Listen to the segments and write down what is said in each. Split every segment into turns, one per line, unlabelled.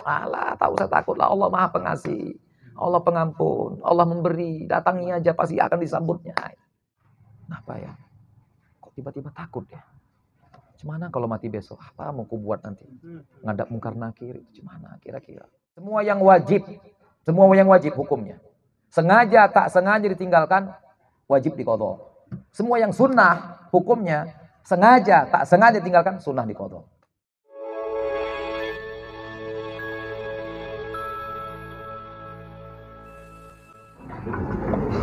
Alah, tak usah takut lah, Allah Maha Pengasih, Allah Pengampun, Allah memberi, datangi aja pasti akan disambutnya. Kenapa ya? Kok tiba-tiba takut ya? Gimana kalau mati besok? Apa mau ku buat nanti? Ngadap mungkar nakir itu gimana kira-kira? Semua yang wajib hukumnya. Sengaja tak sengaja ditinggalkan, wajib diqadha. Semua yang sunnah hukumnya, sengaja tak sengaja ditinggalkan, sunnah diqadha.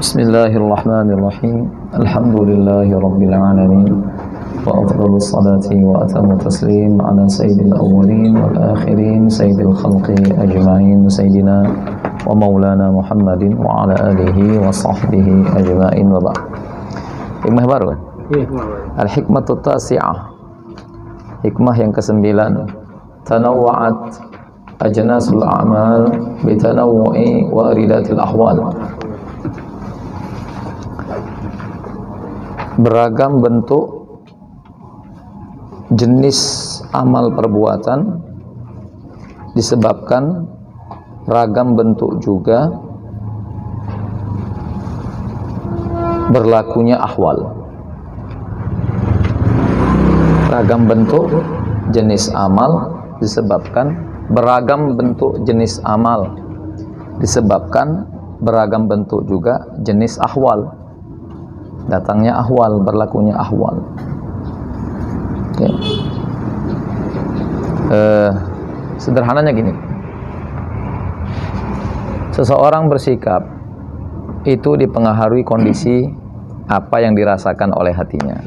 Bismillahirrahmanirrahim. Alhamdulillahi rabbil alamin. Wa afdhalus salati wa atammu taslim ala sayyidil awwalin wal akhirin sayyidil khalqi ajma'in sayyidina wa maulana Muhammadin wa ala alihi wa sahbihi ajma'in wa ba'd. Hikmah baru kan? Al-hikmatu tasi'ah. Hikmah yang ke-9. Tanawwa'at ajnasul a'mal bitanawwu'i wa aridatil ahwal. Beragam bentuk jenis amal perbuatan disebabkan ragam bentuk juga berlakunya ahwal. Ragam bentuk jenis amal disebabkan beragam bentuk jenis amal disebabkan beragam bentuk juga jenis ahwal. Datangnya ahwal, berlakunya ahwal. Okay. Sederhananya gini, seseorang bersikap itu dipengaruhi kondisi apa yang dirasakan oleh hatinya.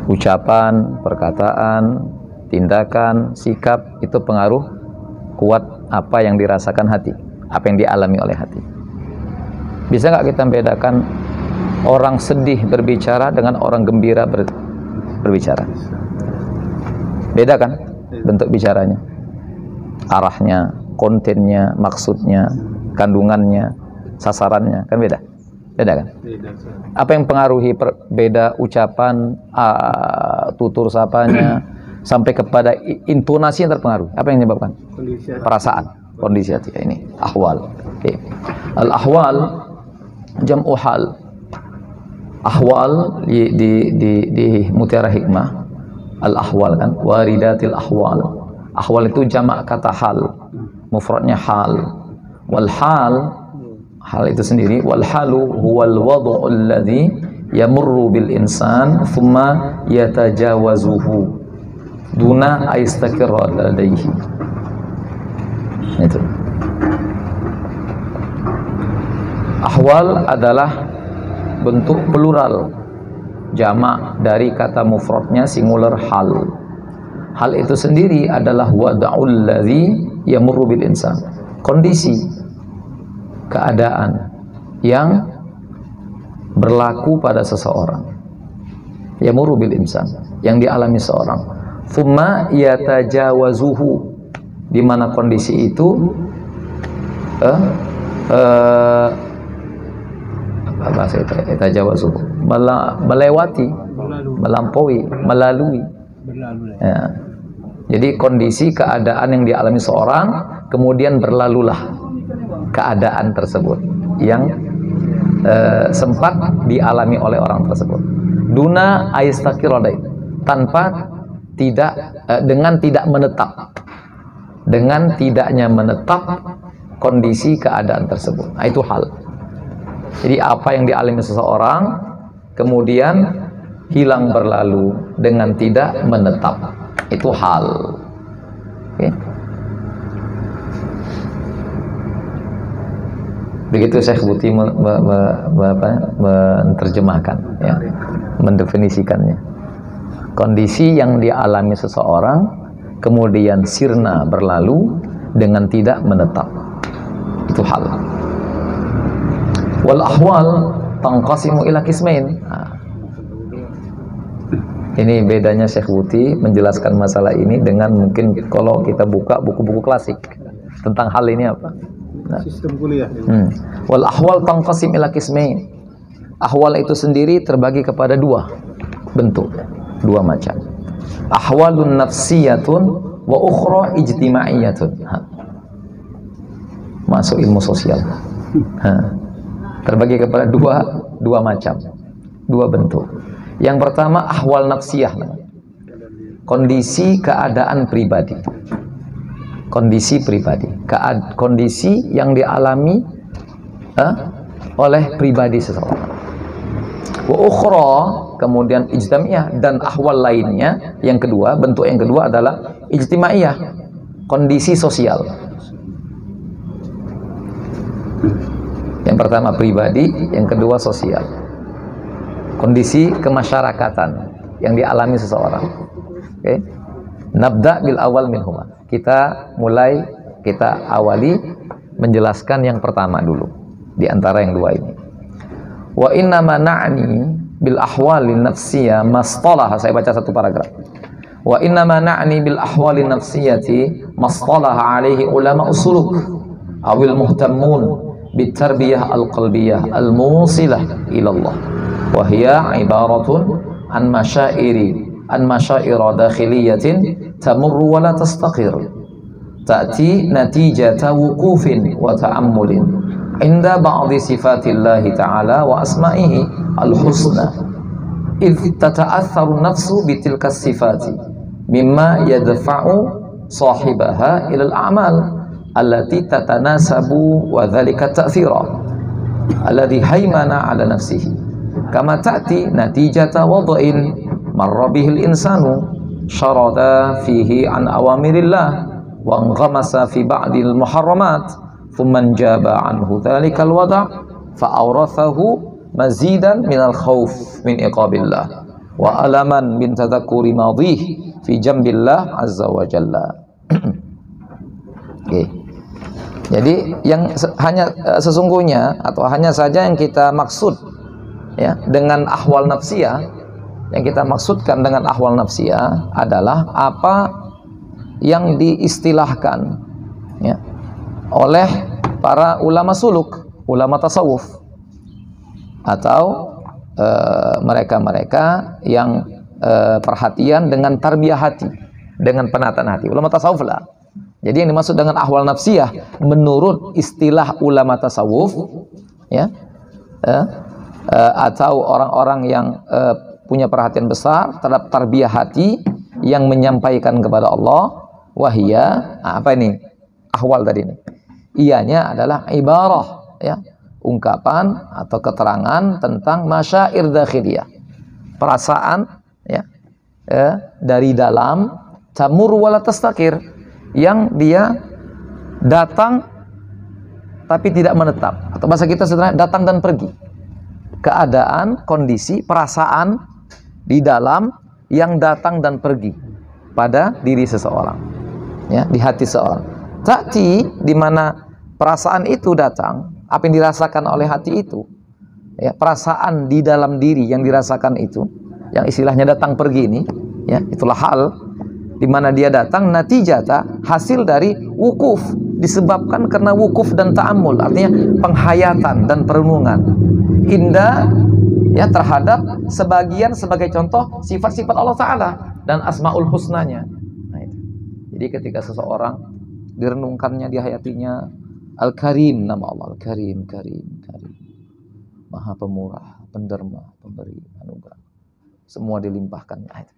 Ucapan, perkataan, tindakan, sikap itu pengaruh kuat apa yang dirasakan hati, apa yang dialami oleh hati. Bisa nggak kita bedakan orang sedih berbicara dengan orang gembira berbicara? Beda kan bentuk bicaranya, arahnya, kontennya, maksudnya, kandungannya, sasarannya, kan beda? Beda kan? Apa yang pengaruhi beda ucapan, tutur sapanya, sampai kepada intonasi yang terpengaruh? Apa yang menyebabkan? Perasaan, kondisi hati. Ini ahwal. Okay. Al-ahwal jam'u hal. Ahwal di Mutiara Hikmah, al-ahwal kan, waridatil ahwal. Ahwal itu jamak kata hal, mufradnya hal. Wal hal itu sendiri, wal halu huwal wad'u alladhi yamurru bil insan thumma yatajawazuhu duna aistakirra ladaihi. Itu. Ahwal adalah bentuk plural, jamak dari kata mufradnya singular hal. Hal itu sendiri adalah wada'ul ladzi yamurru bil insan, kondisi, keadaan yang berlaku pada seseorang. Yamurru bil insan, yang dialami seorang. Thumma yatajawazuhu, di mana kondisi itu bahasa yatajawazuhu, melewati, melampaui, melalui. Ya. Jadi kondisi keadaan yang dialami seorang, kemudian berlalulah keadaan tersebut yang sempat dialami oleh orang tersebut. Duna aistaqirodai, tanpa tidak dengan tidak menetap, dengan tidaknya menetap kondisi keadaan tersebut. Nah, itu hal. Jadi apa yang dialami seseorang kemudian hilang berlalu dengan tidak menetap, itu hal. Okay. Begitu Syekh Buti menerjemahkan, ya, mendefinisikannya. Kondisi yang dialami seseorang kemudian sirna berlalu dengan tidak menetap, itu hal. Wal ahwal tanqasimu ila qismain. Ini bedanya Syekh Buti menjelaskan masalah ini dengan mungkin kalau kita buka buku-buku klasik tentang hal ini apa? Nah. Sistem kuliah. Wal ahwal tanqasim ila qismain. Ahwal itu sendiri terbagi kepada dua bentuk. Dua macam. Ahwalun nafsiyatun wa ukhra ijtimaiyatun. Masuk ilmu sosial. Terbagi kepada dua macam, dua bentuk. Yang pertama ahwal nafsiyah, kondisi keadaan pribadi, kondisi pribadi, kondisi yang dialami oleh pribadi seseorang. Wa ukhra, kemudian ijtimaiyah, dan ahwal lainnya yang kedua, bentuk yang kedua adalah ijtimaiyah, kondisi sosial. Yang pertama pribadi, yang kedua sosial. Kondisi kemasyarakatan yang dialami seseorang. Oke. Nabda bil awal minhuma. Kita awali menjelaskan yang pertama dulu di antara yang dua ini. Wa inna ma na'ni bil ahwalin nafsiyah mastalah, saya baca satu paragraf. Wa inna ma na'ni bil ahwalin nafsiyati mastalah alaihi ulama usuluk awil muhtammun bitarbiyah al-qalbiyah al-musilah ilallah wa hiya ibaratun an masyaira dakhiliyatin tamurru wa la tastaqir ta'ti natijata wuqufin wa ta'ammulin inda ba'di sifatillahi ta'ala wa asma'ihi al-husna idh tata'atharu nafsu bitilka sifati mimma yadfa'u sahibaha ilal a'mal allati tatanasabu wa dhalika ta'thira alladhi haymana ala nafsihi kama ta'ti natijata wada'in marra bihil insanu syarada fihi an awamirillah wa anghamasa fi ba'dil muharramat thumma jaba anhu dhalikal wada' fa'awrathahu mazidan minal khawf min iqabillah wa alaman min tadhakkuri madih fi jambillah azza wa jalla. Okay. Jadi yang hanya sesungguhnya atau hanya saja yang kita maksud ya dengan ahwal nafsiyah, yang kita maksudkan dengan ahwal nafsiyah adalah apa yang diistilahkan ya oleh para ulama suluk, ulama tasawuf, atau mereka-mereka yang perhatian dengan tarbiyah hati, dengan penataan hati, ulama tasawuf lah. Jadi yang dimaksud dengan ahwal nafsiyah menurut istilah ulama tasawuf ya atau orang-orang yang punya perhatian besar terhadap tarbiyah hati yang menyampaikan kepada Allah, wahia apa ini ahwal tadi ini, ianya adalah ibarah ya, ungkapan atau keterangan tentang masyair dakhiliyah, perasaan ya dari dalam, tamur wala tastaqir, yang dia datang tapi tidak menetap, atau bahasa kita sederhana datang dan pergi. Keadaan, kondisi, perasaan di dalam yang datang dan pergi pada diri seseorang ya, di hati seseorang. Ta'ti, di mana perasaan itu datang, apa yang dirasakan oleh hati itu ya, perasaan di dalam diri yang dirasakan itu, yang istilahnya datang pergi ini ya, itulah hal di mana dia datang, natijata, hasil dari wukuf, disebabkan karena wukuf dan ta'ammul, artinya penghayatan dan perenungan indah ya terhadap sebagian, sebagai contoh sifat-sifat Allah Ta'ala dan asma'ul husnanya. Nah, itu. Jadi ketika seseorang direnungkannya, dihayatinya Al-Karim, nama Allah Al-Karim, Karim, Karim, Maha Pemurah, Penderma, Pemberi anugerah, semua dilimpahkannya. Nah, itu.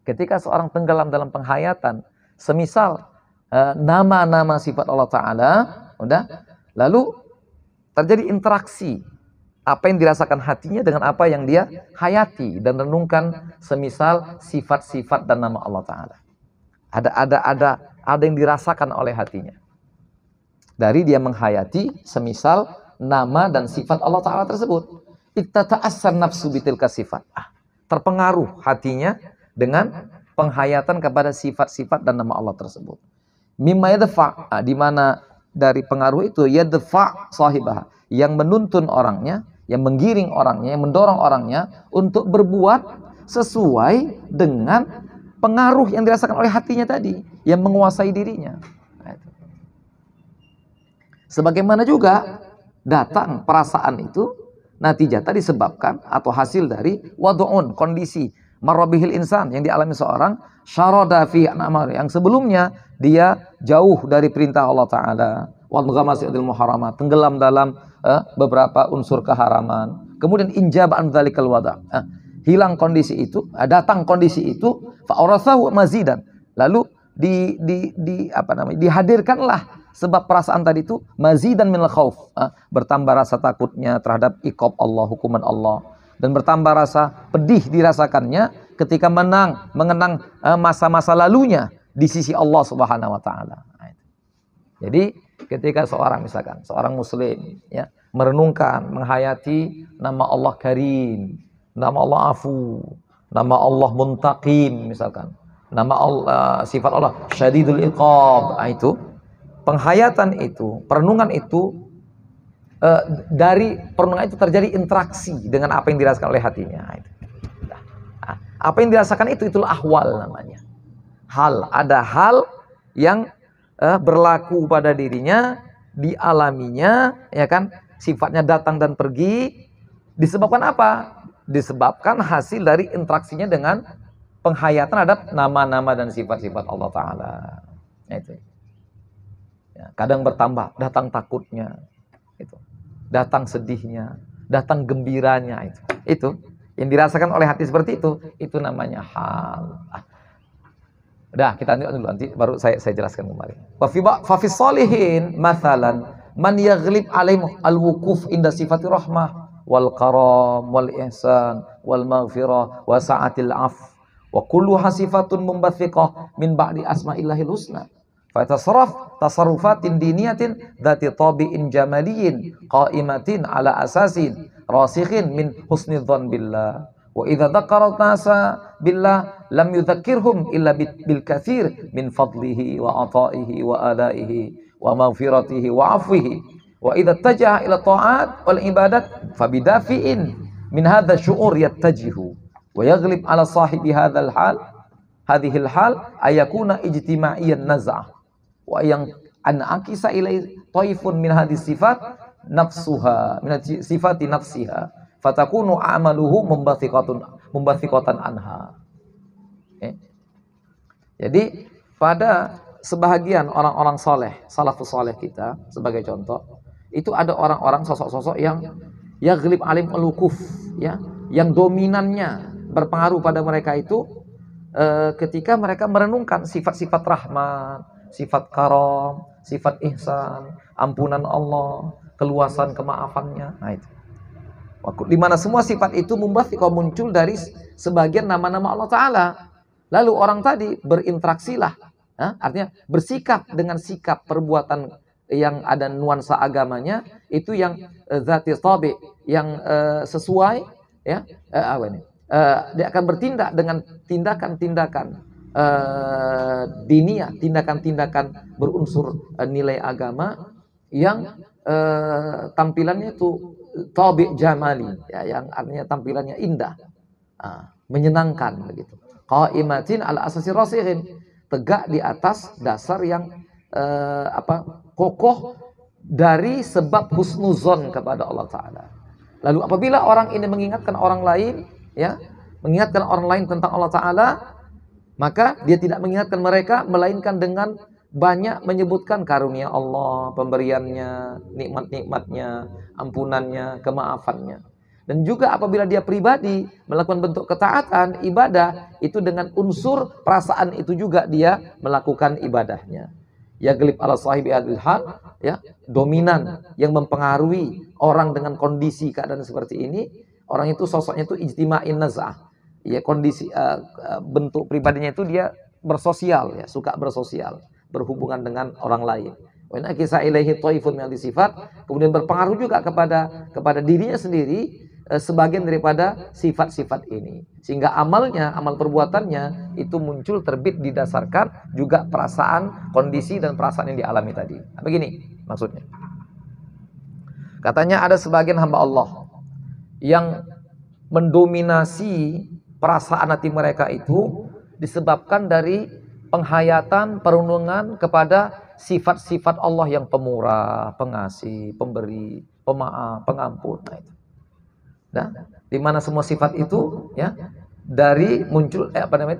Ketika seorang tenggelam dalam penghayatan, semisal nama-nama sifat Allah Ta'ala, udah, lalu terjadi interaksi apa yang dirasakan hatinya dengan apa yang dia hayati dan renungkan, semisal sifat-sifat dan nama Allah Ta'ala. Ada yang dirasakan oleh hatinya dari dia menghayati semisal nama dan sifat Allah Ta'ala tersebut. Ittata'assar nafsu bitilka sifat, terpengaruh hatinya dengan penghayatan kepada sifat-sifat dan nama Allah tersebut. Mimma yadfa', di mana dari pengaruh itu yadfa' sahibah, yang menuntun orangnya, yang menggiring orangnya, yang mendorong orangnya untuk berbuat sesuai dengan pengaruh yang dirasakan oleh hatinya tadi, yang menguasai dirinya. Nah, itu. Sebagaimana juga datang perasaan itu natijata disebabkan atau hasil dari wadu'un, kondisi, marrabihil insan, yang dialami seorang, syarada fi an'amar, yang sebelumnya dia jauh dari perintah Allah Ta'ala, wal ghamasil muharamat, tenggelam dalam beberapa unsur keharaman. Kemudian injaba an dzalikal wada', hilang kondisi itu, datang kondisi itu, fa arathahu mazidan, lalu dihadirkanlah sebab perasaan tadi itu mazidan minal khauf, bertambah rasa takutnya terhadap iqab Allah, hukuman Allah, dan bertambah rasa pedih dirasakannya ketika mengenang masa-masa lalunya di sisi Allah Subhanahu wa taala. Jadi ketika misalkan seorang muslim ya merenungkan, menghayati nama Allah Karim, nama Allah Afu, nama Allah Muntaqim misalkan, nama Allah, sifat Allah Syadidul Iqab, itu penghayatan itu, perenungan itu, dari perenungan itu terjadi interaksi dengan apa yang dirasakan oleh hatinya. Apa yang dirasakan itulah ahwal namanya. Ada hal yang berlaku pada dirinya, dialaminya, ya kan? Sifatnya datang dan pergi. Disebabkan apa? Disebabkan hasil dari interaksinya dengan penghayatan terhadap nama-nama dan sifat-sifat Allah Ta'ala. Itu. Ya, kadang bertambah, datang takutnya, itu. Datang sedihnya, datang gembiranya, itu. Yang dirasakan oleh hati seperti itu namanya hal. Udah, kita lanjut dulu, nanti baru saya jelaskan kembali. Fa fi sholihin mathalan man yaghlib alaihim al-wuquf inda sifati rahmah wal karam wal ihsan wal maghfirah wa sa'atil af wa kulluha sifatun mumbathiqah min ba'di asma'illahil husna fa tasarraf tasarrufatin diniyatin dzati tabi'in jamaliyin qa'imatin ala asasin rasikhin min husni dzan billah wa idza dzakara nasa billah lam yudzakkirhum illa bil katsir min fadlihi wa ata'ihi wa adaihi wa maghfiratihi wa afwihi wa idza tajaha ila ta'at wal ibadat fabidafi'in min hadha syu'ur yattajihu wa yaghlib ala sahibi hadzal hal hadhihi al hal ayakuna ijtima'iyyan naz'ah wa yang an akisa ilai taifun min hadhihi sifat nafsuha min sifati nafsiha fatakunu amaluhu mumbathiqatan anha. Jadi pada sebahagian orang-orang soleh, salafus soleh kita sebagai contoh, itu ada orang-orang sosok-sosok yang yaghlib alim al-wukuf, ya, yang dominannya berpengaruh pada mereka itu ketika mereka merenungkan sifat-sifat rahmat, sifat karam, sifat ihsan, ampunan Allah, keluasan kemaafannya. Nah itu. Di mana semua sifat itu muncul dari sebagian nama-nama Allah Ta'ala. Lalu orang tadi berinteraksilah, artinya bersikap dengan sikap perbuatan yang ada nuansa agamanya, itu yang zati tabi, yang sesuai, ya, dia akan bertindak dengan tindakan-tindakan diniyah, tindakan-tindakan berunsur nilai agama yang tampilannya itu tabi' jamali, ya, yang artinya tampilannya indah, menyenangkan begitu. Qaimatin ala asasi rasikhin, tegak di atas dasar yang kokoh dari sebab husnuzon kepada Allah Ta'ala. Lalu apabila orang ini mengingatkan orang lain, ya, mengingatkan orang lain tentang Allah Ta'ala, maka dia tidak mengingatkan mereka melainkan dengan banyak menyebutkan karunia Allah, pemberiannya, nikmat-nikmatnya, ampunannya, kemaafannya. Dan juga apabila dia pribadi melakukan bentuk ketaatan, ibadah, itu dengan unsur perasaan itu juga dia melakukan ibadahnya. Yaglib ala sahibi adil hal, ya, dominan yang mempengaruhi orang dengan kondisi keadaan seperti ini. Orang itu sosoknya itu ijtima'in naz'ah. Ya, kondisi bentuk pribadinya itu dia bersosial, ya, suka bersosial, berhubungan dengan orang lain. Wa kisah ilaihi taifun min sifat, kemudian berpengaruh juga kepada dirinya sendiri sebagian daripada sifat-sifat ini, sehingga amalnya, amal perbuatannya itu muncul terbit didasarkan juga perasaan, kondisi dan perasaan yang dialami tadi. Begini maksudnya. Katanya ada sebagian hamba Allah yang mendominasi perasaan hati mereka itu disebabkan dari penghayatan, perenungan kepada sifat-sifat Allah yang pemurah, pengasih, pemberi, pemaaf, pengampun. Nah, itu. Nah, di mana semua sifat itu, ya, dari muncul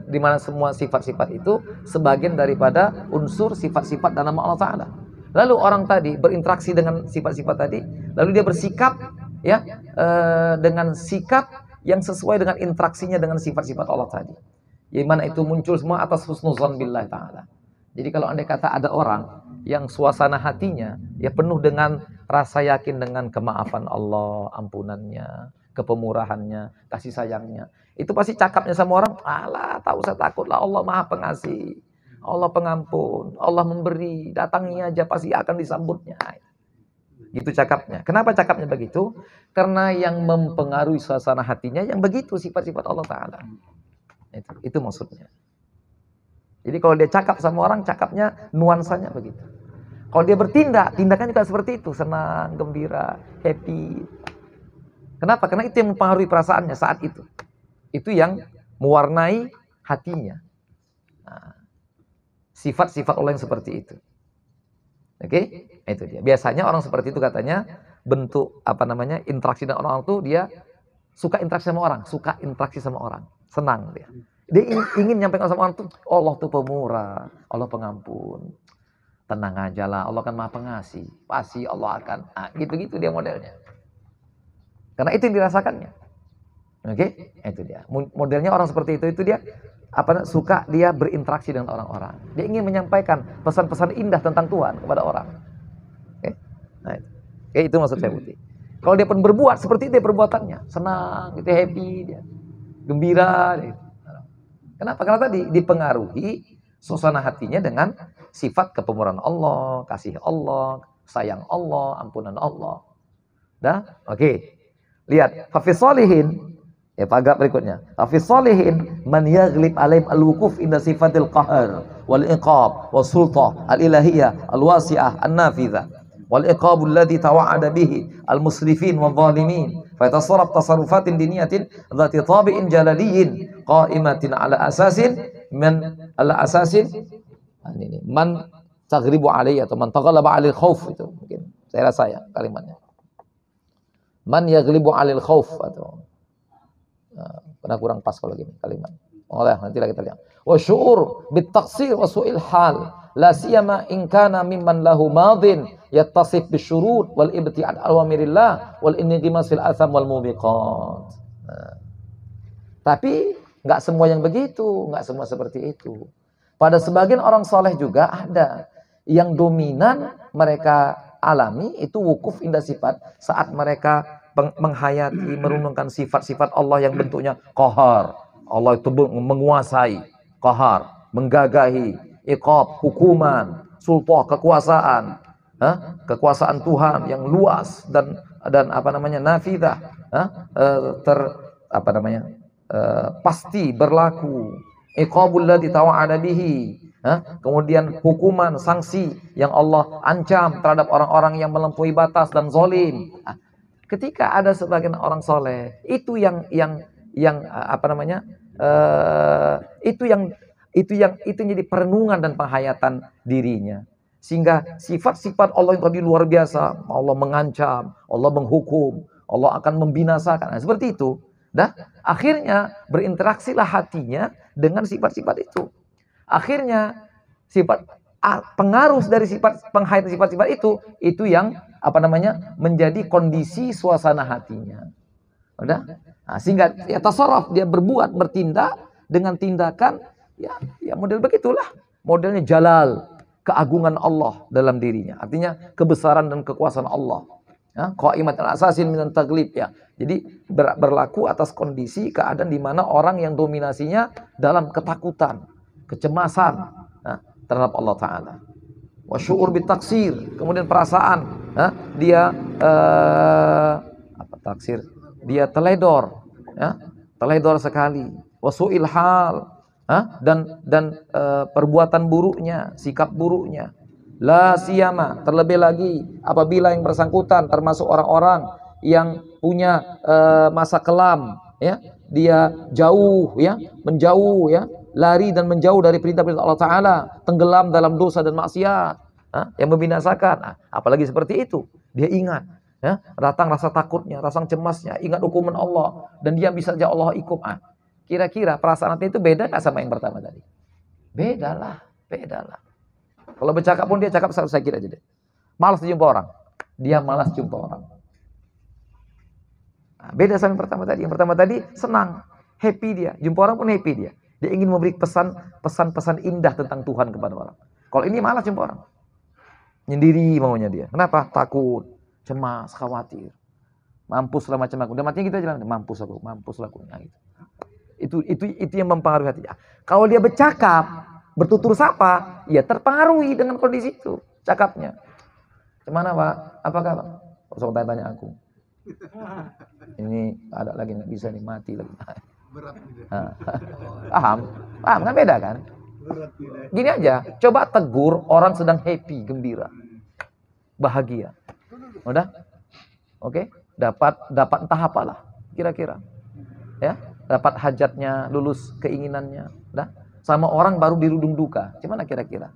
di mana semua sifat-sifat itu sebagian daripada unsur sifat-sifat dan nama Allah Ta'ala. Lalu orang tadi berinteraksi dengan sifat-sifat tadi, lalu dia bersikap ya dengan sikap yang sesuai dengan interaksinya dengan sifat-sifat Allah tadi. Yang mana itu muncul semua atas husnuzan billah Ta'ala. Jadi kalau andai kata ada orang yang suasana hatinya ya penuh dengan rasa yakin dengan kemaafan Allah, ampunannya, kepemurahannya, kasih sayangnya, itu pasti cakapnya sama orang, alah tak usah takutlah, Allah Maha Pengasih, Allah Pengampun, Allah memberi, datangi aja pasti akan disambutnya. Gitu cakapnya. Kenapa cakapnya begitu? Karena yang mempengaruhi suasana hatinya yang begitu sifat-sifat Allah Ta'ala. Itu maksudnya. Jadi kalau dia cakap sama orang, cakapnya nuansanya begitu. Kalau dia bertindak, tindakannya juga seperti itu. Senang, gembira, happy. Kenapa? Karena itu yang mempengaruhi perasaannya saat itu. Itu yang mewarnai hatinya. Nah, sifat-sifat Allah yang seperti itu. Oke? Itu dia. Biasanya orang seperti itu katanya bentuk interaksi dengan orang itu dia suka interaksi sama orang, senang dia. Dia ingin nyampaikan sama orang tuh, Allah tuh pemurah, Allah pengampun. Tenang aja lah, Allah kan Maha Pengasih. Pasti Allah akan, gitu-gitu dia modelnya. Karena itu yang dirasakannya. Oke? Itu dia. Modelnya orang seperti itu dia suka dia berinteraksi dengan orang-orang. Dia ingin menyampaikan pesan-pesan indah tentang Tuhan kepada orang. Oke? Nah, itu maksud saya Putih. Kalau dia pun berbuat seperti itu perbuatannya, senang, gitu, happy dia. Gembira dia. Kenapa? Karena tadi dipengaruhi suasana hatinya dengan sifat kepemurahan Allah, kasih Allah, sayang Allah, ampunan Allah. Dah? Oke. Lihat, fa fi sholihin, ya paragraf berikutnya. Fa fi sholihin man yaghlib alaihim al-wuquf inda sifatil qahar wal iqab was sultah al-ilahiyah al-wasi'ah an-nafidhah wal iqabul ladzi tawa'ada bihi al-musrifin wal zalimin. Fayatasarraf tasarrufatin diniyatin dhati tabi'in jalaliyin qa'imatin ala asasin man taghribu alaihi atau man taghlaba 'alil khauf, itu mungkin saya rasa ya kalimatnya. Man yaghlibu 'alil khauf atau pernah kurang pas kalau gini kalimat. Nanti lah kita lihat. Wa syu'ur bit taqsir wa su'il hal la siyama in kana mimman lahu madin yattasif bisyurut wal ibtiad awamirillah wal inqimas fil atham wal mubiqat. Tapi enggak semua yang begitu, enggak semua seperti itu. Pada sebagian orang soleh juga ada yang dominan mereka alami itu wukuf indah sifat saat mereka menghayati, merenungkan sifat-sifat Allah yang bentuknya qahar. Allah itu menguasai, qahar, menggagahi, iqab, hukuman, sultah, kekuasaan, kekuasaan Tuhan yang luas dan nafidah, pasti berlaku. Iqabul ladzi tawa'ada bihi, kemudian hukuman, sanksi yang Allah ancam terhadap orang-orang yang melampaui batas dan zalim. Ketika ada sebagian orang soleh, itu yang jadi perenungan dan penghayatan dirinya. Sehingga sifat-sifat Allah yang tadi luar biasa, Allah mengancam, Allah menghukum, Allah akan membinasakan. Nah, seperti itu. Akhirnya berinteraksilah hatinya dengan sifat-sifat itu. Akhirnya pengaruh dari penghayatan sifat-sifat itu yang menjadi kondisi suasana hatinya. Sehingga ya tasarruf, dia bertindak dengan tindakan ya model begitulah. Modelnya jalal, keagungan Allah dalam dirinya. Artinya kebesaran dan kekuasaan Allah. Qaimat al-asasin minan taglib ya. Jadi berlaku atas kondisi keadaan di mana orang yang dominasinya dalam ketakutan, kecemasan terhadap Allah Ta'ala. Wa syu'ur bitaksir, kemudian perasaan dia taksir, dia teledor, teledor sekali. Wa su'il hal, dan perbuatan buruknya, sikap buruknya. La siyama, terlebih lagi apabila yang bersangkutan termasuk orang-orang yang punya masa kelam, ya, dia jauh, ya, menjauh, ya, lari dan menjauh dari perintah-perintah Allah Ta'ala, tenggelam dalam dosa dan maksiat, yang membinasakan. Apalagi seperti itu, dia ingat, ya, datang rasa takutnya, rasa cemasnya, ingat hukuman Allah, dan dia bisa saja Allah ikut. Kira-kira perasaan hati itu beda nggak sama yang pertama tadi? Beda lah. Kalau bercakap pun dia cakap saya kira aja deh. Malas jumpa orang. Dia malas jumpa orang. Nah, beda sama yang pertama tadi. Yang pertama tadi senang, happy dia. Jumpa orang pun happy dia. Dia ingin memberi pesan-pesan indah tentang Tuhan kepada orang. Kalau ini malas jumpa orang. Nyendiri maunya dia. Kenapa? Takut, cemas, khawatir. Mampus lah macam aku. Udah matinya gitu aja. Mampus aku. Nah, gitu. Itu yang mempengaruhi hatinya. Kalau dia bercakap, bertutur sapa, ya terpengaruhi dengan kondisi itu. Cakapnya. Gimana Pak? Apa kabar? Kok usah tanya aku. Ini ada lagi nggak bisa nih, mati lagi. Berat gitu. Paham kan beda kan? Gini aja, coba tegur orang sedang happy, gembira, bahagia. Udah? Oke? Dapat entah apalah kira-kira. Ya, dapat hajatnya, lulus keinginannya, udah? Sama orang baru dirudung duka. Gimana kira-kira?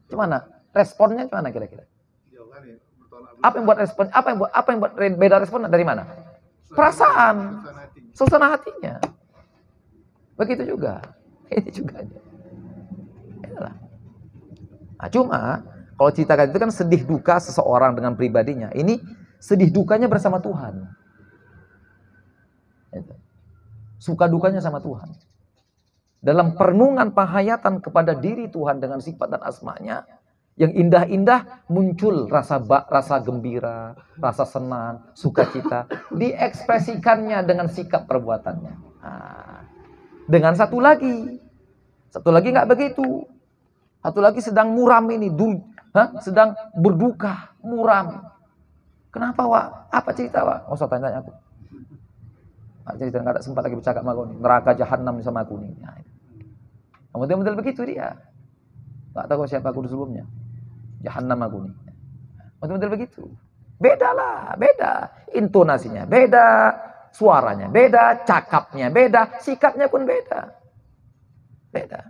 Gimana? Responnya gimana kira-kira? Apa yang buat respon? Apa yang buat beda respon dari mana? Perasaan, suasana hatinya. Begitu juga. Ini juga aja. Yalah. Nah, cuma kalau cerita itu kan sedih duka seseorang dengan pribadinya. Ini sedih dukanya bersama Tuhan. Suka dukanya sama Tuhan. Dalam perenungan penghayatan kepada diri Tuhan dengan sifat dan asmanya, yang indah-indah muncul rasa gembira, rasa senang, sukacita, diekspresikannya dengan sikap perbuatannya. Nah, dengan satu lagi nggak begitu. Satu lagi sedang muram ini, sedang berduka, muram. Kenapa Wak? Apa cerita Wak? Nggak usah tanya aku. Nggak cerita, nggak ada sempat lagi bercakap sama aku nih. Neraka jahanam sama aku nih. Nah, model-model begitu dia. Nggak tahu siapa aku sebelumnya. Jahanam aku nih. Model-model begitu. Beda lah, beda. Intonasinya beda, suaranya beda, cakapnya beda, sikapnya pun beda. Beda.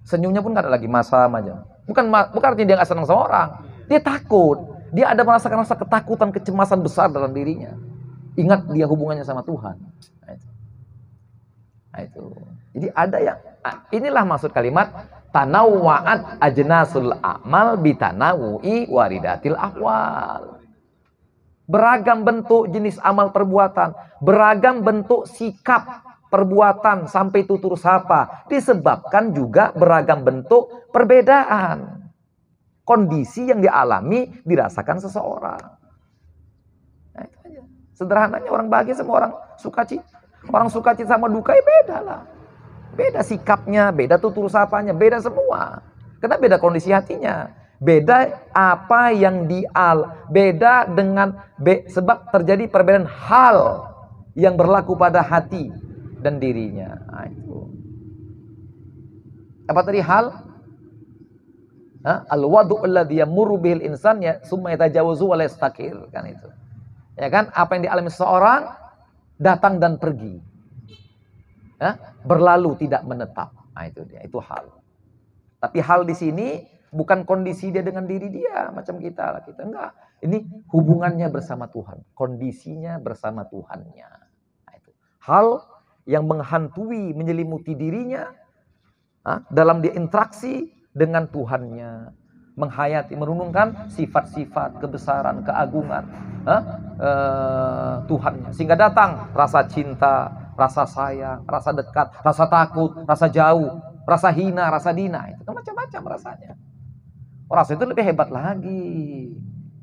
Senyumnya pun nggak ada lagi masam aja. Bukan artinya dia nggak senang sama orang. Dia takut. Dia ada merasakan rasa ketakutan, kecemasan besar dalam dirinya. Ingat dia hubungannya sama Tuhan. Nah itu. Jadi ada yang, inilah maksud kalimat tanawwa'at ajnasul a'mal bitanawu'i waridatil ahwal. Beragam bentuk jenis amal perbuatan, beragam bentuk sikap perbuatan sampai tutur sapa, disebabkan juga beragam bentuk perbedaan. Kondisi yang dialami dirasakan seseorang. Nah, itu aja. Sederhananya orang bahagia sama orang sukacita. Orang sukacita sama duka ya beda lah. Beda sikapnya, beda tutur sapanya, beda semua. Karena beda kondisi hatinya. Beda apa yang beda dengan sebab terjadi perbedaan hal yang berlaku pada hati dan dirinya. Nah, itu. Apa tadi hal? Al-wadu' alladhi yamurru bihil insan ya summa yatajawazu wa la yastakir, kan itu. Ya kan, apa yang dialami seseorang datang dan pergi. Berlalu tidak menetap. Nah, itu dia, itu hal. Tapi hal di sini bukan kondisi dia dengan diri dia macam kita enggak. Ini hubungannya bersama Tuhan, kondisinya bersama Tuhannya. Nah, itu. Hal yang menghantui, menyelimuti dirinya dalam dia interaksi dengan Tuhannya, menghayati, merenungkan sifat-sifat kebesaran, keagungan Tuhannya, sehingga datang rasa cinta, rasa sayang, rasa dekat, rasa takut, rasa jauh, rasa hina, rasa dina. Itu kan macam-macam rasanya. Rasa itu lebih hebat lagi.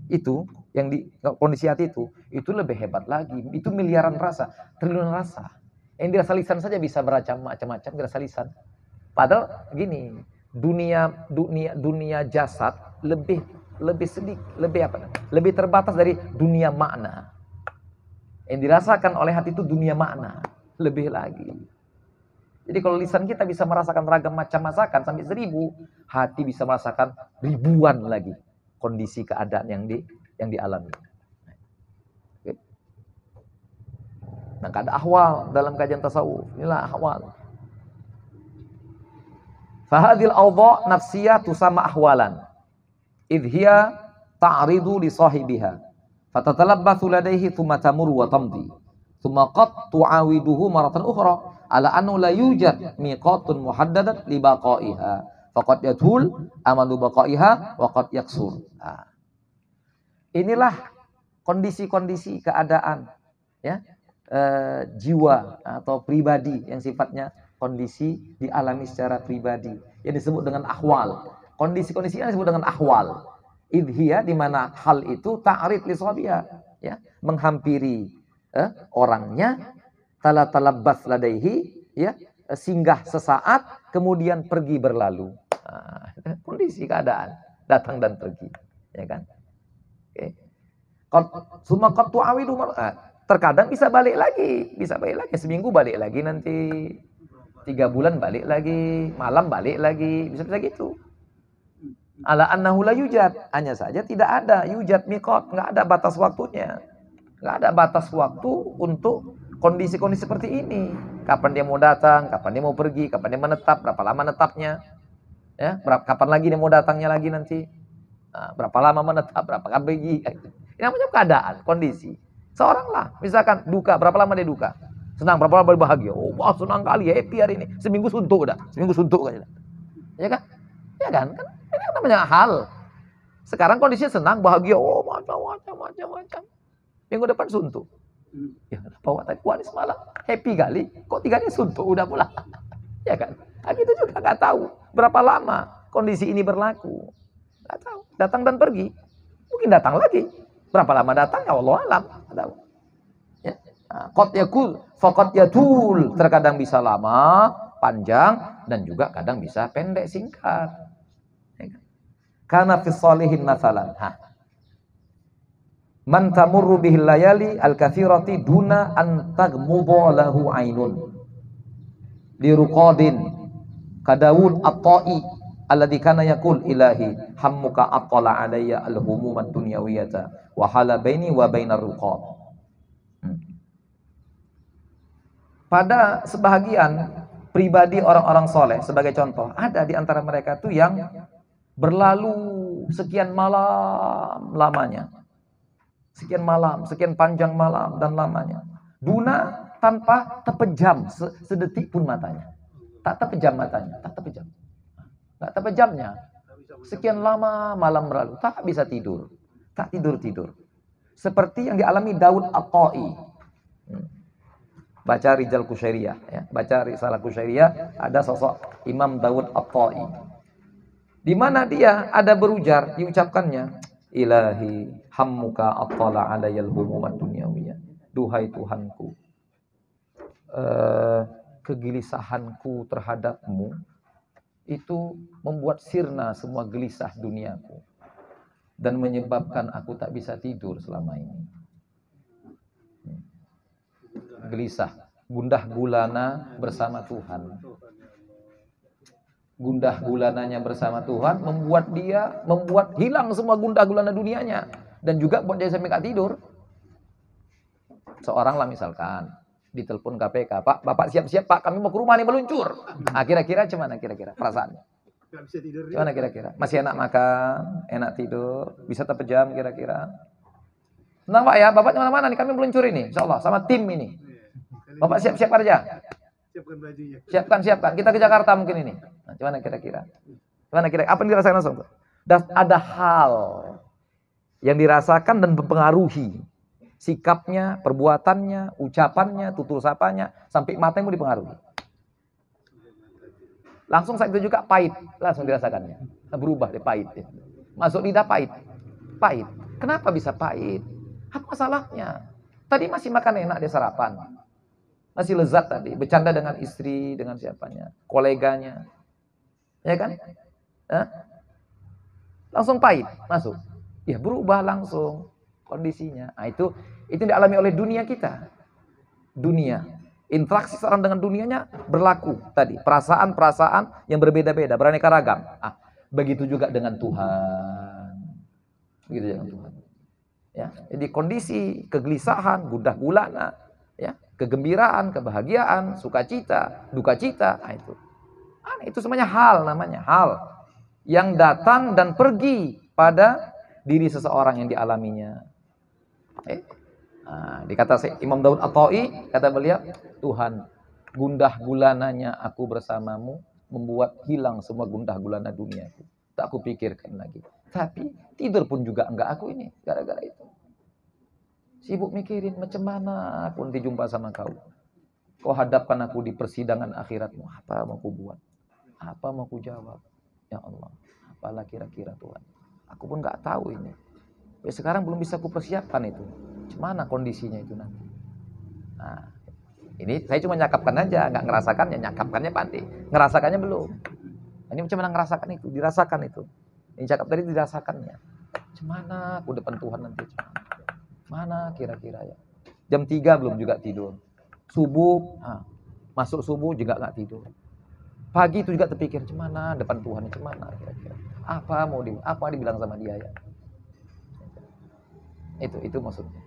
Itu yang di kondisi hati itu lebih hebat lagi. Itu miliaran rasa, triliunan rasa. Yang dirasa lisan saja bisa bermacam-macam dirasa lisan. Padahal gini, dunia jasad lebih terbatas dari dunia makna. Yang dirasakan oleh hati itu dunia makna, lebih lagi. Jadi kalau lisan kita bisa merasakan ragam macam masakan sampai 1000, hati bisa merasakan ribuan lagi kondisi keadaan yang dialami. Oke. Nah, ada ahwal dalam kajian tasawuf. Inilah ahwal. Fahadil awdha' nafsiyah tusama ahwalan. Idh hiya ta'ridu li sahibiha. Fatatalabbathu ladaihi thumma tamur wa tamdi. Thumma qad tu'awiduhu maratan ukhra. ala annu la yujad miqatun muhaddadat li baqaiha faqad yatul amanu baqaiha wa qad yaksur. Inilah kondisi-kondisi keadaan ya jiwa atau pribadi yang sifatnya kondisi dialami secara pribadi yang disebut dengan ahwal. Kondisi-kondisi yang disebut dengan ahwal. Idhiya, di mana hal itu ta'rid li sahabiha, ya, menghampiri orangnya, talabbas ladaihi, ya, singgah sesaat kemudian pergi berlalu. Kondisi keadaan datang dan pergi, ya kan? Oke. Summa qad tu'awidu, terkadang bisa balik lagi, seminggu balik lagi, nanti 3 bulan balik lagi, malam balik lagi, bisa-bisa gitu. Ala annahu la yujad, hanya saja tidak ada yujad miqat, enggak ada batas waktunya. Enggak ada batas waktu untuk kondisi-kondisi seperti ini. Kapan dia mau datang, kapan dia mau pergi, kapan dia menetap, berapa lama menetapnya. Ya, kapan lagi dia mau datangnya lagi nanti. Berapa lama menetap, berapa kali pergi. Ini namanya keadaan, kondisi. Seorang lah, misalkan duka, berapa lama dia duka? Senang, berapa lama dia bahagia? Oh, wah, senang kali, happy hari ini. Seminggu suntuk udah, kan. Ya kan? Ya kan? Ini namanya hal. Sekarang kondisinya senang, bahagia, oh macam-macam. Minggu depan suntuk. Ya, bawa tadi kuat semalam, happy kali. Kok 3 hari suntuk udah pula. Ya kan? Kita juga nggak tahu berapa lama kondisi ini berlaku. Nggak tahu. Datang dan pergi. Mungkin datang lagi. Berapa lama datang? Ya Allah alam. Nggak tahu. Ya. Qad yakul, faqad yatul. Terkadang bisa lama, panjang, dan juga kadang bisa pendek, singkat. Karena fi shalihin masalan. Man tamurru bihil layali al-kathirati duna an taghmudha lahu ainun. Li ruqadin kadawud at-ta'i alladhi kana yaqul ilahi hammuka attala alayya al-humumat dunyawiyata wa hala baini wa bainar ruqad. Pada sebahagian pribadi orang-orang soleh, sebagai contoh, ada di antara mereka tuh yang berlalu sekian malam lamanya, sekian malam, sekian panjang malam dan lamanya, duna, tanpa terpejam sedetik pun matanya, tak terpejam matanya, tak terpejamnya, sekian lama malam berlalu, tak bisa tidur, tak tidur, seperti yang dialami Daud At-Ta'i. Baca Rijal Kusyairiyah, ya. Baca Risalah Kusyairiyah, ada sosok Imam Daud At-Ta'i, di mana dia ada berujar, diucapkannya, ilahi hammuka attala alayal humumat dunyawiyah. Duhai Tuhanku, kegelisahanku terhadapmu itu membuat sirna semua gelisah duniaku dan menyebabkan aku tak bisa tidur selama ini. Gelisah, gundah gulana bersama Tuhan. Gundah gulananya bersama Tuhan membuat hilang semua gundah gulana dunianya, dan juga buat dia sampai nggak tidur. Seorang lah misalkan ditelepon KPK, Pak, Bapak siap-siap Pak, kami mau ke rumah nih, meluncur. Kira-kira gimana kira-kira perasaannya? Gimana kira-kira? Masih enak makan, enak tidur, bisa terpejam kira-kira? Tenang Pak ya, Bapak mana-mana nih, kami meluncur ini, insya Allah sama tim ini. Bapak siap-siap aja.
Siapkan bajunya.
Siapkan. Kita ke Jakarta mungkin ini. Nah, gimana kira-kira? Apa yang dirasakan langsung? Dan ada hal yang dirasakan dan mempengaruhi sikapnya, perbuatannya, ucapannya, tutur sapanya, sampai matanya mau dipengaruhi. Langsung saat itu juga pahit, langsung dirasakannya. Berubah deh, pahit. Masuk lidah pahit. Kenapa bisa pahit? Apa masalahnya? Tadi masih makan enak dia sarapan. Masih lezat tadi, bercanda dengan istri, dengan siapanya, koleganya, ya kan? Langsung pahit, masuk. Ya berubah langsung kondisinya. Nah, itu dialami oleh dunia kita. Dunia, interaksi seorang dengan dunianya berlaku tadi, perasaan-perasaan yang berbeda-beda, beraneka ragam. Begitu juga dengan Tuhan. Ya, jadi kondisi kegelisahan, gundah gulana, ya, kegembiraan, kebahagiaan, sukacita, dukacita, itu semuanya hal, namanya hal yang datang dan pergi pada diri seseorang yang dialaminya. Dikata Imam Daud At-Ta'i, kata beliau, Tuhan, gundah gulananya aku bersamamu membuat hilang semua gundah gulana duniaku. Tak aku pikirkan lagi. Tapi tidur pun juga enggak aku ini gara-gara itu. Sibuk mikirin macam mana aku nanti jumpa sama kau. Kau hadapkan aku di persidangan akhiratmu. Apa mau ku buat? Apa mau ku jawab? Ya Allah, apalah kira-kira Tuhan. Aku pun enggak tahu ini. Sekarang belum bisa ku persiapkan itu. Gimana kondisinya itu nanti? Nah, ini saya cuma nyakapkan aja, nggak ngerasakannya. Nyakapkannya pandai, ngerasakannya belum. Ini macam mana ngerasakan itu, dirasakan itu. Ini cakap tadi dirasakannya. Gimana aku depan Tuhan nanti? Mana kira-kira ya? Jam 3 belum juga tidur. Subuh, masuk subuh juga nggak tidur. Pagi itu juga terpikir, gimana depan Tuhan, gimana kira-kira? Apa dibilang sama dia ya? Itu maksudnya.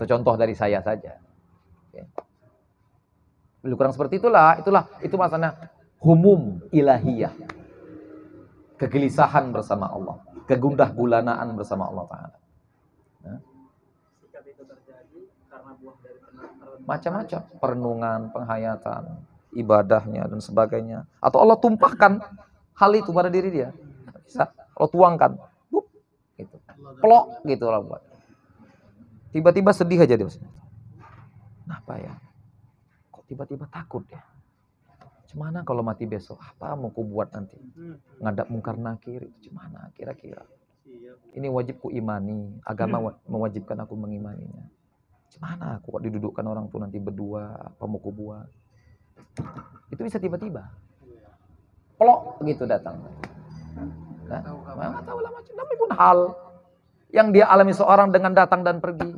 Itu contoh dari saya saja. Oke. Lebih kurang seperti itu maksudnya humum ilahiyah. Kegelisahan bersama Allah, kegundah gulanaan bersama Allah Ta'ala. Nah. Macam-macam, perenungan, penghayatan, ibadahnya dan sebagainya. Atau Allah tumpahkan hal itu pada diri dia. Bisa Allah tuangkan. Gitu. Plok gitu lah buat. Tiba-tiba sedih aja dia. Kenapa ya? Kok tiba-tiba takut ya? Gimana kalau mati besok? Apa mau ku buat nanti? Ngadap mungkar nakir itu gimana kira-kira? Ini wajib ku imani. Agama mewajibkan aku mengimaninya. Gimana aku kok didudukkan orang tuh nanti berdua? Apa mau ku buat? Itu bisa tiba-tiba. Plok gitu datang. Nah, nggak tahu lah macam. Tapi pun hal yang dia alami seorang dengan datang dan pergi.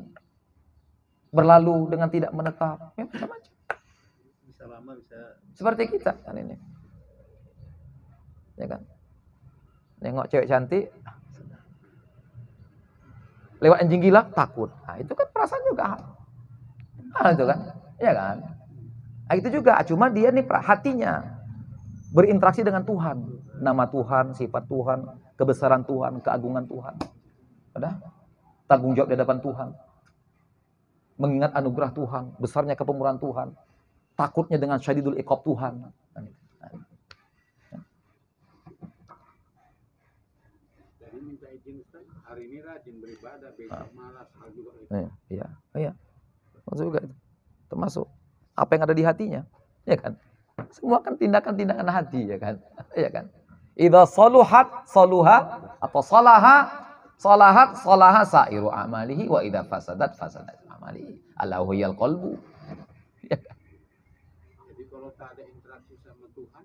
Berlalu dengan tidak menetap. Ya macam-macam. Bisa lama, bisa. Seperti kita kan ini. Ya kan? Nengok cewek cantik. Lewat anjing gila, takut. Nah, itu kan perasaan juga. Itu kan? Ya kan? Nah, itu juga. Cuma dia nih hatinya berinteraksi dengan Tuhan. Nama Tuhan, sifat Tuhan, kebesaran Tuhan, keagungan Tuhan. Ada? Tanggung jawab di hadapan Tuhan. Mengingat anugerah Tuhan, besarnya kepemurahan Tuhan. Takutnya dengan syadidul iqab Tuhan.
Jadi minta izin Ustaz, hari ini rajin beribadah, besok malas, hal juga itu.
Iya. Maksud juga itu. Termasuk apa yang ada di hatinya, ya kan? Semua kan tindakan-tindakan hati, ya kan? Ya kan? Idza saluhat saluha atau salahat sa'iru amalihi wa idza fasadat amalihi. Allahu yal qalbu. Ya kan?
Jadi kalau tak ada interaksi sama Tuhan,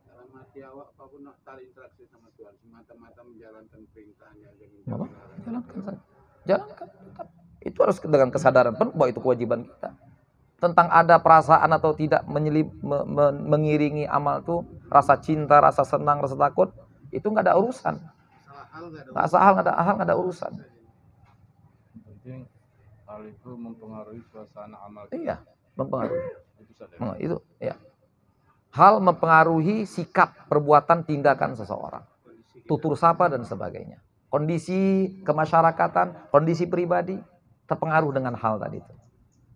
dalam hati awak apapun tak ada interaksi sama Tuhan, semata-mata menjalankan perintahnya dengan
jalankan tetap. Itu harus dengan kesadaran penuh bahwa itu kewajiban kita. Tentang ada perasaan atau tidak mengiringi amal itu, rasa cinta, rasa senang, rasa takut, itu nggak ada urusan. Nggak ada urusan.
Penting hal itu mempengaruhi suasana amal.
Iya, mempengaruhi. Itu ya. Hal mempengaruhi sikap, perbuatan, tindakan seseorang. Tutur sapa dan sebagainya. Kondisi kemasyarakatan, kondisi pribadi terpengaruh dengan hal tadi itu.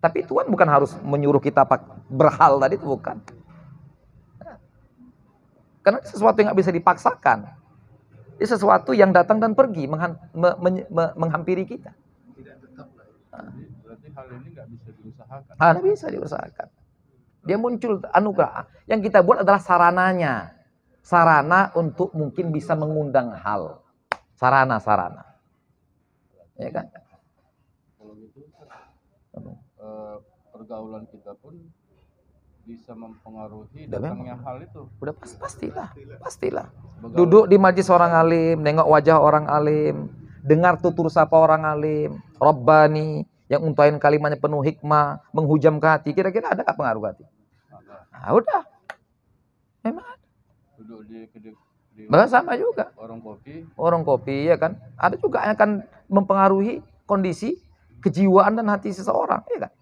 Tapi Tuhan bukan harus menyuruh kita berhal tadi itu, bukan. Karena sesuatu yang nggak bisa dipaksakan. Ini sesuatu yang datang dan pergi, menghampiri kita.
Tidak tetap lah. Berarti hal ini nggak bisa diusahakan.
Nggak bisa diusahakan. Dia muncul anugerah. Yang kita buat adalah sarananya. Sarana untuk mungkin bisa mengundang hal. Sarana. Ya kan?
Kalau gitu, pergaulan kita pun bisa mempengaruhi datangnya hal itu.
Udah pastilah. Duduk di majlis orang alim, nengok wajah orang alim, dengar tutur sapa orang alim, Rabbani yang untayan kalimatnya penuh hikmah, menghujam ke hati. Kira-kira ada nggak pengaruh hati? Nah, udah. Memang ada.
Duduk di
sama juga. Warung kopi ya kan. Ada juga yang akan mempengaruhi kondisi kejiwaan dan hati seseorang, ya kan?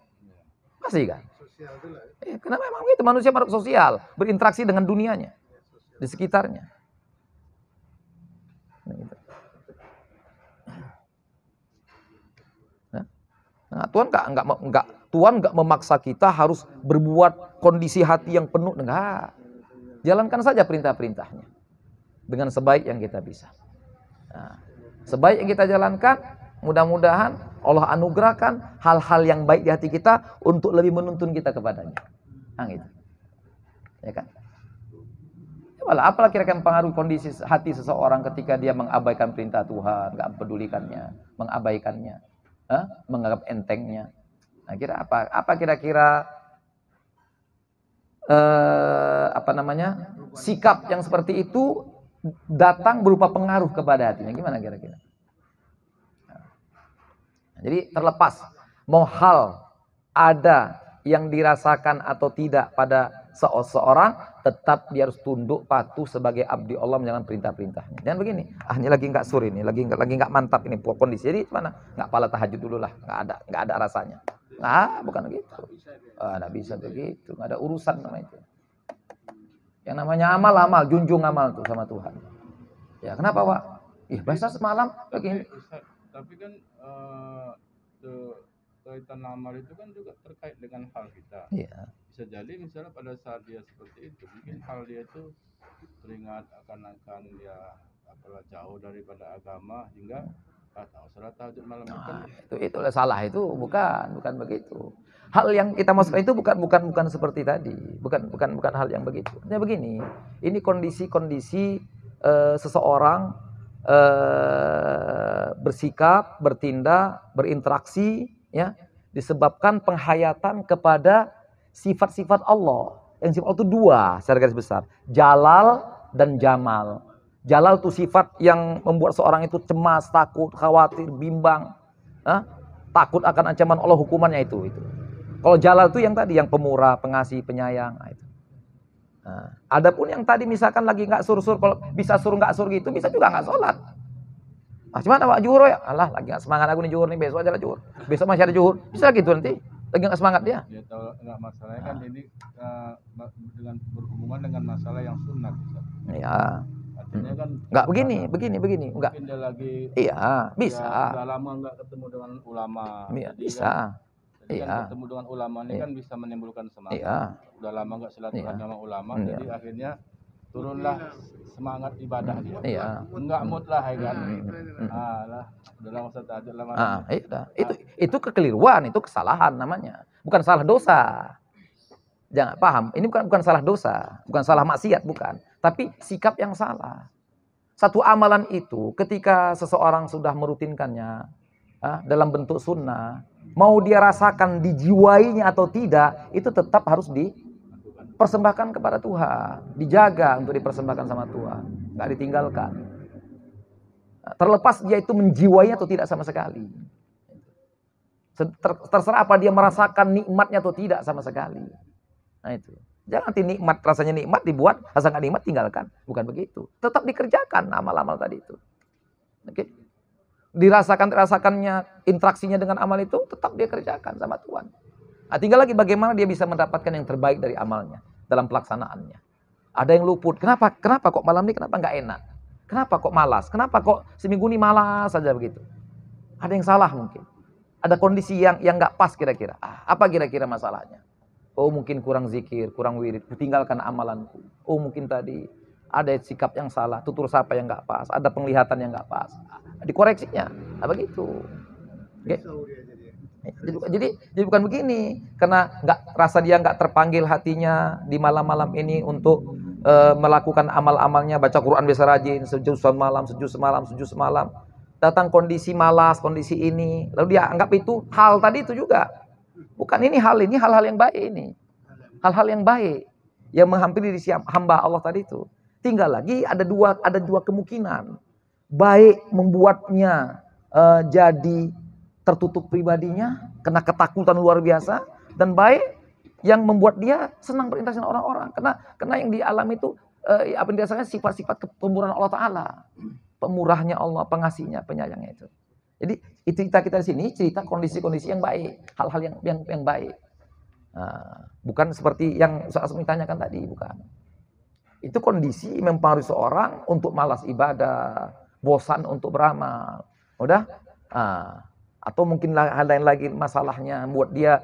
Pasti kan?
Sosial itu lah.
Kenapa memang itu manusia makhluk sosial, berinteraksi dengan dunianya, di sekitarnya. Nah, Nah, Tuhan nggak memaksa kita harus berbuat kondisi hati yang penuh. Enggak. Jalankan saja perintah-perintahnya dengan sebaik yang kita bisa. Nah, sebaik yang kita jalankan, mudah-mudahan Allah anugerahkan hal-hal yang baik di hati kita untuk lebih menuntun kita kepadanya. Nah, gitu. Ya kan? Apalah kira-kira mempengaruhi kondisi hati seseorang ketika dia mengabaikan perintah Tuhan, nggak mempedulikannya, mengabaikannya, menganggap entengnya. Nah, apa kira-kira sikap yang seperti itu datang berupa pengaruh kepada hatinya. Gimana kira-kira? Nah, jadi terlepas mau hal ada yang dirasakan atau tidak pada seseorang, tetap dia harus tunduk patuh sebagai abdi Allah menjalankan perintah-perintahnya. Dan begini, ini lagi nggak sur ini, lagi nggak mantap ini kondisi. Jadi mana? Nggak pala tahajud dulu lah, nggak ada rasanya. Nah, bukan begitu. Nggak bisa begitu, nggak ada urusan sama itu. Yang namanya amal, junjung amal tuh sama Tuhan. Ya kenapa Pak? Biasa semalam begini.
Tapi kan kaitan amal itu kan juga terkait dengan hal kita.
Iya.
Bisa jadi misalnya pada saat dia seperti itu, mungkin hal dia itu teringat akan dia apalah jauh daripada agama hingga tahu salat tahajud malam
itu salah, itu bukan begitu. Hal yang kita maksudkan itu bukan seperti tadi, bukan hal yang begitu. Artinya begini, ini kondisi seseorang bersikap, bertindak, berinteraksi, ya, disebabkan penghayatan kepada sifat-sifat Allah. Yang sifat Allah itu dua secara garis besar, Jalal dan Jamal. Jalal itu sifat yang membuat seorang itu cemas, takut, khawatir, bimbang, takut akan ancaman Allah, hukumannya itu. Kalau Jalal itu yang tadi, yang pemurah, pengasih, penyayang. Itu. Nah, adapun yang tadi misalkan lagi nggak sur-sur, kalau bisa sur nggak sur gitu, bisa juga nggak sholat. Cuman Pak Juhur ya, alah lagi nggak semangat aku nih Juhur nih, besok aja lah Juhur. Besok masih ada Juhur, bisa gitu nanti. Lagi nggak semangat dia.
Ya tahu nggak masalahnya kan ini dengan berhubungan dengan masalah yang sunat.
Iya.
Artinya kan
nggak begini, enggak.
Mungkin dia lagi
bisa.
Udah lama nggak ketemu dengan ulama.
Iya, bisa.
Kan ketemu dengan ulama ini kan bisa menimbulkan semangat.
Iya.
Udah lama nggak silaturahmi sama ulama, jadi akhirnya turunlah semangat ibadah dia.
Iya.
Enggak mood lah, ya kan. Udah lama usah tahajud lah.
Itu kekeliruan, itu kesalahan namanya. Bukan salah dosa. Jangan paham, ini bukan salah dosa, bukan salah maksiat, bukan. Tapi sikap yang salah. Satu amalan itu ketika seseorang sudah merutinkannya dalam bentuk sunnah, mau dia rasakan dijiwainya atau tidak, itu tetap harus dipersembahkan kepada Tuhan, dijaga untuk dipersembahkan sama Tuhan, nggak ditinggalkan. Terlepas dia itu menjiwainya atau tidak sama sekali. Terserah apa dia merasakan nikmatnya atau tidak sama sekali. Nah itu. Jangan nikmat, rasanya nikmat dibuat, rasa nggak nikmat tinggalkan. Bukan begitu. Tetap dikerjakan amal-amal tadi itu. Oke. Dirasakannya, interaksinya dengan amal itu tetap dia kerjakan sama Tuhan. Nah, tinggal lagi bagaimana dia bisa mendapatkan yang terbaik dari amalnya dalam pelaksanaannya. Ada yang luput. Kenapa kok malam ini kenapa nggak enak? Kenapa kok malas? Kenapa kok seminggu ini malas saja begitu? Ada yang salah mungkin. Ada kondisi yang nggak pas kira-kira. Apa kira-kira masalahnya? Oh mungkin kurang zikir, kurang wirid, tinggalkan amalanku. Oh mungkin tadi ada sikap yang salah, tutur sapa yang nggak pas, ada penglihatan yang nggak pas. Dikoreksinya, begitu. Okay. Jadi bukan begini, karena rasa dia nggak terpanggil hatinya di malam-malam ini untuk melakukan amal-amalnya, baca Quran biasa rajin, sujud semalam. Datang kondisi malas, kondisi ini, lalu dia anggap itu hal tadi itu juga. Bukan ini hal-hal yang baik ini. Hal-hal yang baik yang menghampiri diri hamba Allah tadi itu. Tinggal lagi ada dua kemungkinan. Baik membuatnya jadi tertutup pribadinya, kena ketakutan luar biasa, dan baik yang membuat dia senang berinteraksi dengan orang-orang. Karena yang dialami itu apa yang dirasakan sifat-sifat pemurahan Allah Ta'ala. Pemurahnya Allah, pengasihnya, penyayangnya itu. Jadi itu kita di sini cerita kondisi-kondisi yang baik, hal-hal yang baik. Bukan seperti yang saya tanyakan tadi, bukan. Itu kondisi mempengaruhi seorang untuk malas ibadah, bosan untuk beramal. Udah? Atau mungkin hal lain lagi masalahnya buat dia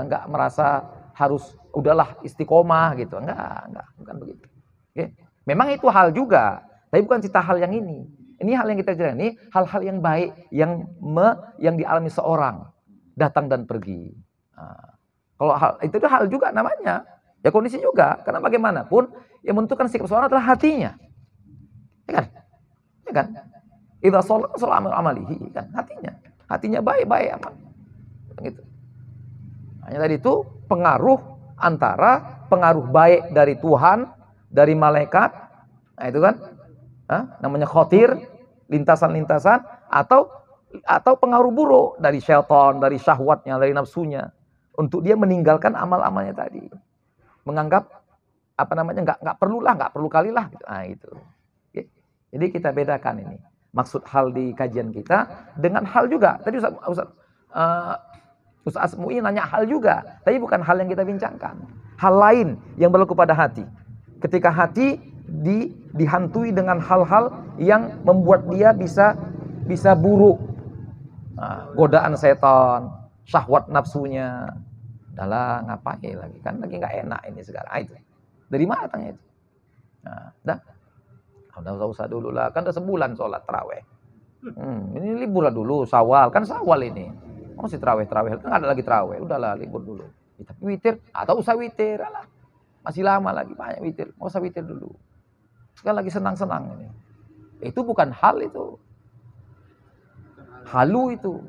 nggak merasa harus udahlah istiqomah gitu. Enggak, bukan begitu. Oke. Memang itu hal juga, tapi bukan cerita hal yang ini. Ini hal yang kita cerita ini hal-hal yang baik yang dialami seorang datang dan pergi. Nah, kalau itu hal juga namanya, ya kondisi juga. Karena bagaimanapun yang menentukan sikap seorang adalah hatinya, ya kan? Ya kan? Idza shalla amalihi, kan hatinya baik-baik amal. Gitu. Hanya tadi itu pengaruh antara pengaruh baik dari Tuhan, dari malaikat, nah itu kan, namanya khotir, lintasan-lintasan, atau pengaruh buruk dari syaitan, dari syahwatnya, dari nafsunya, untuk dia meninggalkan amal-amalnya tadi, menganggap nggak perlu kalilah, gitu. Nah itu. Oke. Jadi kita bedakan ini maksud hal di kajian kita dengan hal juga. Tadi Ustaz Asmu'i nanya hal juga, tapi bukan hal yang kita bincangkan. Hal lain yang berlaku pada hati. Ketika hati dihantui dengan hal-hal yang membuat dia bisa buruk. Nah, godaan setan, syahwat nafsunya. Udahlah, ngapain lagi? Kan lagi nggak enak ini sekarang. Itu. Dari mana datangnya itu? Nah, udah usah dulu lah. Kan udah sebulan sholat tarawih. Ini libur lah dulu, Syawal. Kan Syawal ini. Masih tarawih. Kan ada lagi tarawih. Udahlah, libur dulu. Tapi witir, atau usah witir. Alah. Masih lama lagi, banyak witir. Mau usah witir dulu. Sekarang lagi senang-senang ini. Itu bukan hal itu. Halu itu.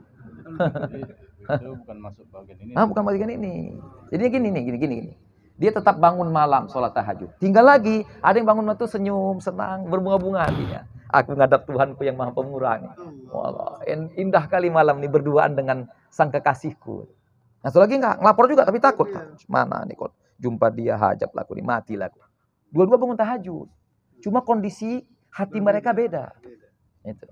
Itu bukan masuk bagian ini.
Bukan bagian ini. Jadi gini. Dia tetap bangun malam sholat tahajud. Tinggal lagi, ada yang bangun malam itu senyum, senang, berbunga-bunga hatinya. Aku menghadap Tuhanku yang maha pemurah. Wallah, indah kali malam ini berduaan dengan sang kekasihku. Nah, satu lagi enggak, ngelapor juga tapi takut. Mana nih kok jumpa dia hajab laku nih, mati laku. Dua-dua bangun tahajud. Cuma kondisi hati mereka beda. Itu.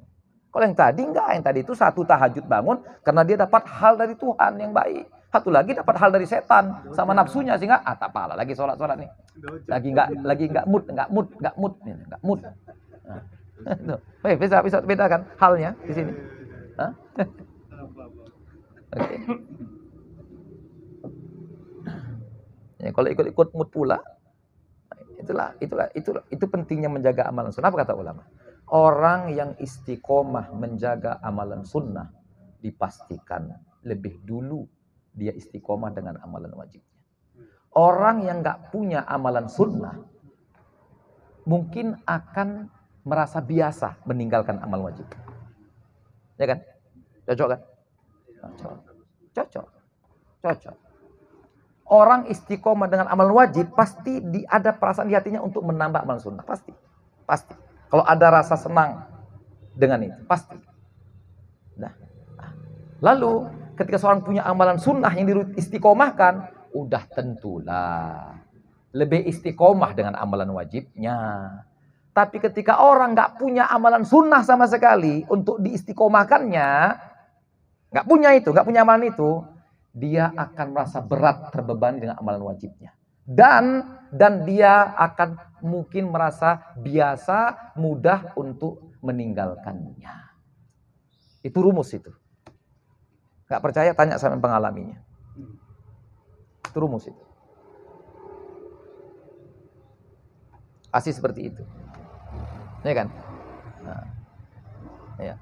Kalau yang tadi enggak, yang tadi itu satu tahajud bangun karena dia dapat hal dari Tuhan yang baik. Satu lagi dapat hal dari setan sama nafsunya sehingga tak apalah lagi sholat nih. Lagi enggak mood. Nah, bisa bedakan halnya di sini. Oke. Ya, kalau ikut mood pula, itu pentingnya menjaga amalan sunnah. Apa kata ulama? Orang yang istiqomah menjaga amalan sunnah dipastikan lebih dulu dia istiqomah dengan amalan wajibnya. Orang yang nggak punya amalan sunnah mungkin akan merasa biasa meninggalkan amal wajib. Ya kan? Cocok kan? Cocok. Orang istiqomah dengan amal wajib pasti ada perasaan di hatinya untuk menambah amal sunnah. Pasti. Kalau ada rasa senang dengan itu, pasti. Nah, lalu ketika seorang punya amalan sunnah yang diistiqomahkan, udah tentulah lebih istiqomah dengan amalan wajibnya. Tapi ketika orang nggak punya amalan sunnah sama sekali untuk diistiqomahkannya, nggak punya amalan itu, dia akan merasa berat terbebani dengan amalan wajibnya. Dan dia akan mungkin merasa biasa, mudah untuk meninggalkannya. Itu rumus itu. Nggak percaya, tanya sama yang pengalaminya. Itu rumus itu. Asli seperti itu. Ya kan? Nah, ya.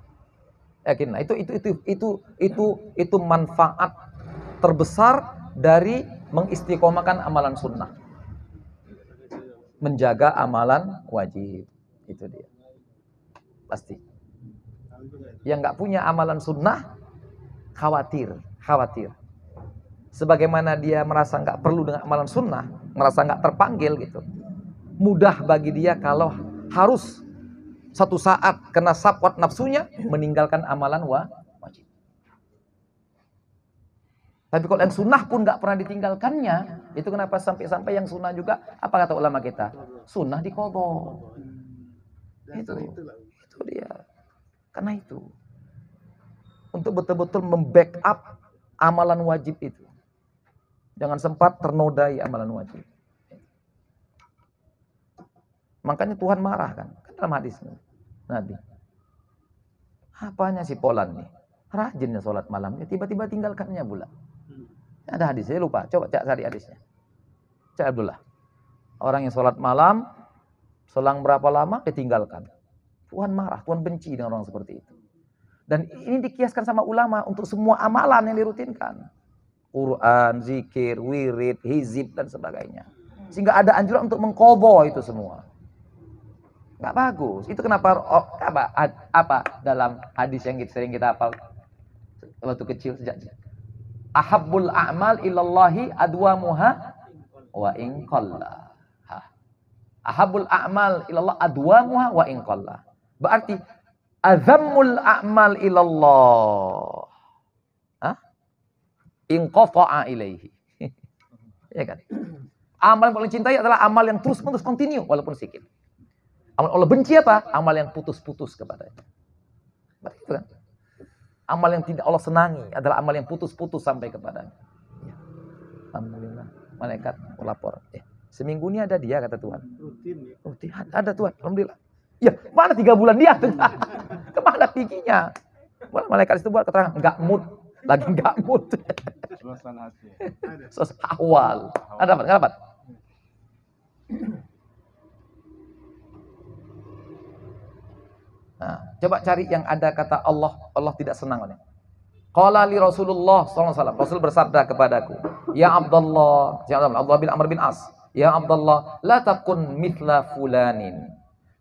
Yakin. Nah, itu manfaat terbesar dari mengistiqomahkan amalan sunnah. Menjaga amalan wajib. Itu dia. Pasti. Yang nggak punya amalan sunnah, khawatir. Sebagaimana dia merasa nggak perlu dengan amalan sunnah, merasa nggak terpanggil gitu. Mudah bagi dia kalau harus satu saat kena syahwat nafsunya meninggalkan amalan wajib. Tapi kalau yang sunnah pun nggak pernah ditinggalkannya, itu kenapa sampai yang sunnah juga, apa kata ulama kita? Sunnah diqadha. Itu dia. Karena itu. Untuk betul-betul membackup amalan wajib itu. Jangan sempat ternodai amalan wajib. Makanya Tuhan marah kan dalam hadis Nabi. Apanya si Polan nih? Rajinnya sholat malam, tiba-tiba tinggalkannya pula. Ada hadisnya, lupa. Coba cari hadisnya. Cak Abdullah. Orang yang sholat malam, selang berapa lama, ditinggalkan. Tuhan marah, Tuhan benci dengan orang seperti itu. Dan ini dikiaskan sama ulama untuk semua amalan yang dirutinkan. Quran, zikir, wirid, hizib, dan sebagainya. Sehingga ada anjuran untuk mengkobo itu semua. Nggak bagus. Itu kenapa apa dalam hadis yang sering kita hafal waktu kecil sejak ahabbul a'mal ilallahi adwamuha wa in qalla. Ahabbul a'mal ilallah adwamuha wa in qalla. Berarti azammul a'mal ilallah in qata'a ilaihi. Ya kan? Amal yang paling cintai adalah amal yang terus-menerus continue walaupun sedikit. Amal Allah benci apa? Amal yang putus-putus kepadanya. Berarti itu kan? Amal yang tidak Allah senangi adalah amal yang putus-putus sampai kepadanya. Ya. Alhamdulillah. Malaikat melapor. Seminggu ini ada dia kata Tuhan. Rutin. Ada Tuhan. Alhamdulillah. Ya, mana 3 bulan dia? Kemana giginya? Malaikat itu buat keterangan. Enggak mood. Lagi enggak mood.
Suasana hati.
Awal. Ada apa? Enggak dapat? Nah, coba cari yang ada kata Allah tidak senang oleh. Qala li Rasulullah sallallahu alaihi wasallam. Rasul bersabda kepadaku, "Ya Abdullah, Abdullah bin Amr bin As, ya Abdullah, la takun mithla fulanin.